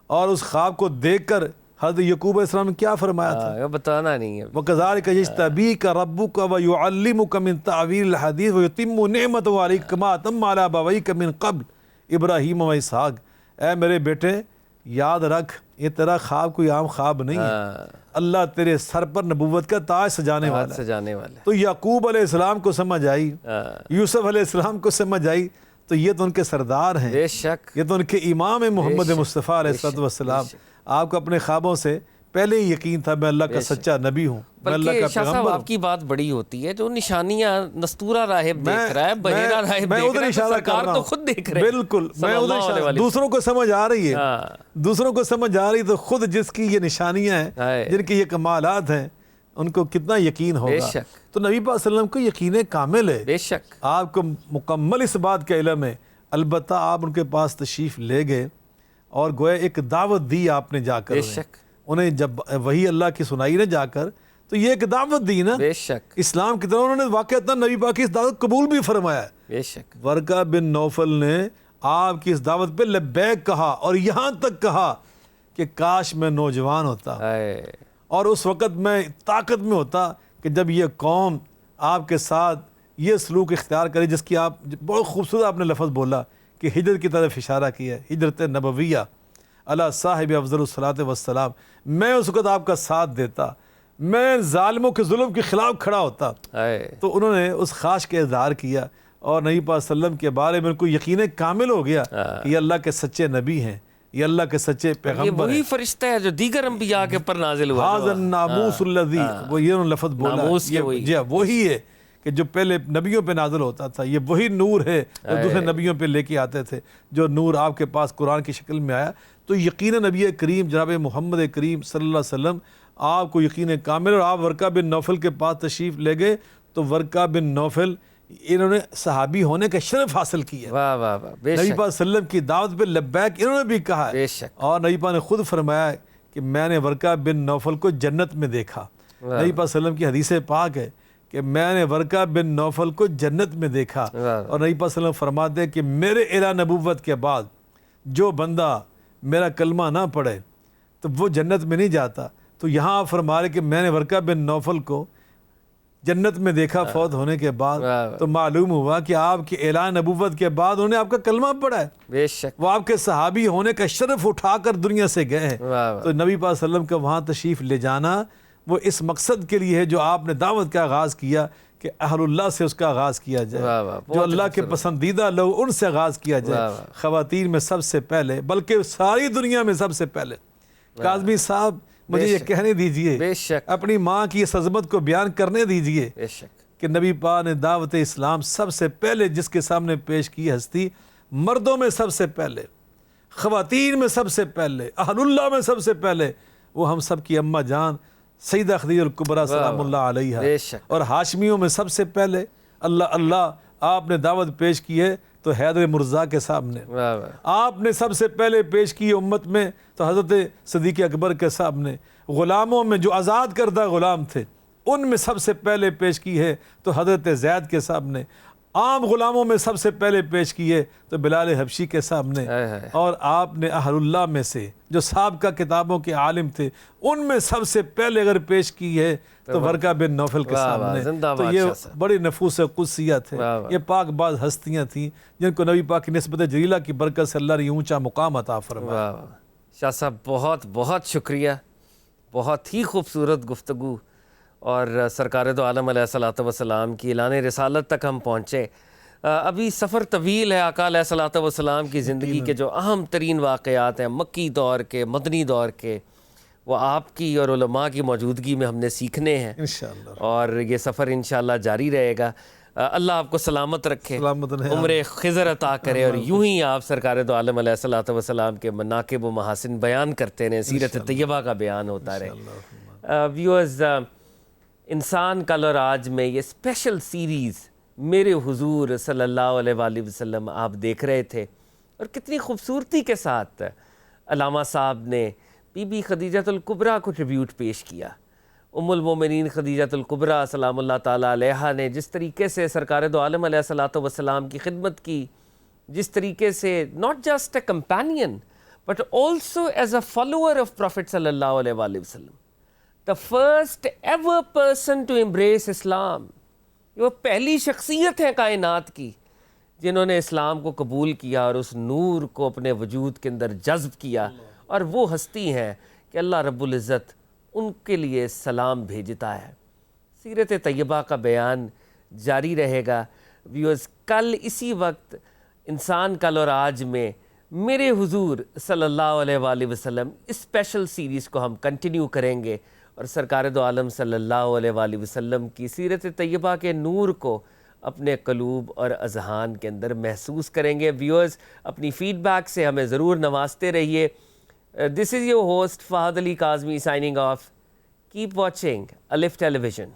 Speaker 2: اور اس خواب کو دیکھ کر حضرت یعقوب علیہ السلام نے کیا فرمایا تھا؟
Speaker 1: بتانا نہیں ہے۔
Speaker 2: وَكَذَلِكَ يَجْتَبِيكَ رَبُّكَ وَيُعَلِّمُكَ مِن تَعْوِيلِ الْحَدِيثِ وَيُتِمُّ نِعْمَتَهُ عَلَيْكَ كَمَا أَتَمَّ عَلَىٰ أَبَوَيْكَ مِن قَبْلُ ابراہیم و اسحاق۔ اے میرے بیٹے، یاد رکھ یہ تیرا خواب کوئی عام خواب نہیں ہے، اللہ تیرے سر پر نبوت کا تاج سجانے والا ہے۔ تو یعقوب علیہ السلام کو سمجھ آئی، یوسف علیہ السلام کو سمجھ آئی، تو یہ تو ان کے سردار ہیں،
Speaker 1: بے شک
Speaker 2: یہ تو ان کے امام محمد مصطفیٰ علیہ السلام۔ آپ کو اپنے خوابوں سے پہلے ہی یقین تھا میں اللہ کا سچا نبی ہوں، میں اللہ کا
Speaker 1: شاہ صاحب
Speaker 2: پیغمبر
Speaker 1: آپ کی بات بڑی ہوتی ہے، جو نشانیاں نستورہ راہب دیکھ رہا ہے، بحیرہ راہب
Speaker 2: میں
Speaker 1: دیکھ
Speaker 2: ادھر
Speaker 1: رہا ہے،
Speaker 2: اشارہ کر
Speaker 1: سرکار
Speaker 2: رہا
Speaker 1: تو
Speaker 2: ہوں،
Speaker 1: خود دیکھ رہے ہیں۔
Speaker 2: بالکل میں ادھر اشارہ، دوسروں کو سمجھ آ رہی ہے، دوسروں کو سمجھ آ رہی، تو خود جس کی یہ نشانیاں ہیں، جن کی یہ کمالات ہیں، ان کو کتنا یقین ہوگا۔ تو نبی پاک صلی اللہ علیہ وسلم کو یقین کامل ہے،
Speaker 1: بے شک
Speaker 2: آپ کو مکمل اس بات کا علم ہے۔ البتہ آپ ان کے پاس تشریف لے گئے، اور گویا ایک دعوت دی آپ نے جا کر،
Speaker 1: بے شک
Speaker 2: انہیں جب وہی اللہ کی سنائی نے جا کر، تو یہ ایک دعوت دی نا،
Speaker 1: بے شک
Speaker 2: اسلام کی طرح انہوں نے واقعتاً نبی پاک کی اس دعوت قبول بھی فرمایا ہے۔
Speaker 1: بے شک
Speaker 2: ورقہ بن نوفل نے آپ کی اس دعوت پہ لبیک کہا، اور یہاں تک کہا کہ کاش میں نوجوان ہوتا، اور اس وقت میں طاقت میں ہوتا، کہ جب یہ قوم آپ کے ساتھ یہ سلوک اختیار کریں جس کی آپ بہت خوبصورت آپ نے لفظ بولا کہ ہجرت کی طرف اشارہ کیا ہے، ہجرت نبویہ علی صاحب افضل الصلاۃ والسلام. میں اس وقت آپ کا ساتھ دیتا، میں ظالموں کے ظلم کے خلاف کھڑا ہوتا. تو انہوں نے اس خواہش کا اظہار کیا اور نبی پاک صلی اللہ علیہ وسلم کے بارے میں ان کو یقین کامل ہو گیا کہ یہ اللہ کے سچے نبی ہیں، یہ اللہ کے سچے پیغمبر ہیں.
Speaker 1: یہ وہی فرشتہ ہے جو دیگر انبیاء کے پر نازل ہوا.
Speaker 2: حاضر ناموس الذی، وہ یہ لفظ بولا، جی وہی ہے کہ جو پہلے نبیوں پہ نازل ہوتا تھا. یہ وہی نور ہے جو دوسرے نبیوں پہ لے کے آتے تھے، جو نور آپ کے پاس قرآن کی شکل میں آیا. تو یقیناً نبی کریم جناب محمد کریم صلی اللہ علیہ وسلم آپ کو یقین کامل. اور آپ ورقہ بن نوفل کے پاس تشریف لے گئے تو ورقہ بن نوفل انہوں نے صحابی ہونے کا شرف حاصل کیا.
Speaker 1: واہ واہ واہ، بے
Speaker 2: نبی
Speaker 1: شک
Speaker 2: پاک صلی اللہ علیہ وسلم کی دعوت پہ لبیک انہوں نے بھی کہا ہے.
Speaker 1: بے شک.
Speaker 2: اور نبی پاک نے خود فرمایا کہ میں نے ورقہ بن نوفل کو جنت میں دیکھا. نبی پاک صلی اللہ علیہ وسلم کی حدیث پاک ہے کہ میں نے ورقہ بن نوفل کو جنت میں دیکھا. اور نبی پاک صلی اللہ علیہ وسلم فرماتے ہیں کہ میرے اعلان نبوت کے بعد جو بندہ میرا کلمہ نہ پڑھے تو وہ جنت میں نہیں جاتا. تو یہاں آپ فرما رہے کہ میں نے ورقہ بن نوفل کو جنت میں دیکھا فوت ہونے کے بعد. تو معلوم ہوا کہ آپ کے اعلان نبوت کے بعد انہوں نے آپ کا کلمہ پڑھا ہے.
Speaker 1: بے شک.
Speaker 2: وہ آپ کے صحابی ہونے کا شرف اٹھا کر دنیا سے گئے ہیں. تو نبی پاک صلی اللہ علیہ وسلم کا وہاں تشریف لے جانا وہ اس مقصد کے لیے ہے جو آپ نے دعوت کا آغاز کیا کہ اہل اللہ سے اس کا آغاز کیا جائے، جو اللہ کے پسندیدہ لوگ ان سے آغاز کیا جائے. خواتین میں سب سے پہلے، بلکہ ساری دنیا میں سب سے پہلے. کاظمی صاحب مجھے یہ کہنے دیجئے،
Speaker 1: بے شک،
Speaker 2: اپنی ماں کی اس عظمت کو بیان کرنے دیجئے
Speaker 1: بے شک،
Speaker 2: کہ نبی پاک نے دعوت اسلام سب سے پہلے جس کے سامنے پیش کی ہستی، مردوں میں سب سے پہلے، خواتین میں سب سے پہلے، اہل اللہ میں سب سے پہلے، وہ ہم سب کی اماں جان سیدہ خدیجہ الکبریٰ سلام اللہ علیہا. اور ہاشمیوں میں سب سے پہلے اللہ آپ نے دعوت پیش کی ہے تو حیدر مرزا کے سامنے. آپ نے سب سے پہلے پیش کی امت میں تو حضرت صدیق اکبر کے سامنے. غلاموں میں جو آزاد کردہ غلام تھے ان میں سب سے پہلے پیش کی ہے تو حضرت زید کے سامنے. عام غلاموں میں سب سے پہلے پیش کی ہے تو بلال حبشی کے سامنے. اور آپ نے اہل اللہ میں سے جو سابقہ کتابوں کے عالم تھے ان میں سب سے پہلے اگر پیش کی ہے تو ورقہ بن نوفل کے سامنے. تو یہ بڑی نفوس قدسیت ہے، یہ پاک باز ہستیاں تھیں جن کو نبی پاک کی نسبت جلیلہ کی برکت سے اللہ نے اونچا مقام عطا فرمایا.
Speaker 1: شاہ صاحب بہت بہت شکریہ، بہت ہی خوبصورت گفتگو. اور سرکار دو عالم علیہ الصلوۃ والسلام کی اعلان رسالت تک ہم پہنچے. ابھی سفر طویل ہے. آقا علیہ الصلوۃ والسلام کی زندگی کے جو اہم ترین واقعات ہیں مکی دور کے، مدنی دور کے، وہ آپ کی اور علماء کی موجودگی میں ہم نے سیکھنے ہیں
Speaker 2: انشاءاللہ.
Speaker 1: اور یہ سفر انشاءاللہ جاری رہے گا. اللہ آپ کو سلامت رکھے، عمر خضر عطا کرے، اور یوں ہی آپ سرکار دو عالم علیہ الصلوۃ والسلام کے مناقب و محاسن بیان کرتے رہیں، سیرت طیبہ کا بیان ہوتا رہے. ویورز، انسان کل اور آج میں یہ اسپیشل سیریز میرے حضور صلی اللہ علیہ وآلہ وسلم آپ دیکھ رہے تھے، اور کتنی خوبصورتی کے ساتھ علامہ صاحب نے بی بی خدیجہ الکبریٰ کو ٹریبیوٹ پیش کیا. ام المومنین خدیجہ الکبریٰ سلام اللہ تعالیٰ علیہا نے جس طریقے سے سرکار دو عالم علیہ الصلوۃ والسلام کی خدمت کی، جس طریقے سے not just a companion but also as a follower of prophet صلی اللہ علیہ وآلہ وسلم، the first ever person to embrace اسلام. وہ پہلی شخصیت ہے کائنات کی جنہوں نے اسلام کو قبول کیا اور اس نور کو اپنے وجود کے اندر جذب کیا. اور وہ ہستی ہیں کہ اللہ رب العزت ان کے لیے سلام بھیجتا ہے. سیرت طیبہ کا بیان جاری رہے گا. ویورز، کل اسی وقت انسان کل اور آج میں میرے حضور صلی اللہ علیہ وآلہ وسلم اسپیشل سیریز کو ہم کنٹینیو کریں گے، اور سرکار دو عالم صلی اللہ علیہ وآلہ وسلم کی سیرت طیبہ کے نور کو اپنے قلوب اور اذہان کے اندر محسوس کریں گے. ویورز، اپنی فیڈ بیک سے ہمیں ضرور نوازتے رہیے. This is your host Fahad Ali Kazmi signing off. Keep watching Alif tele vision.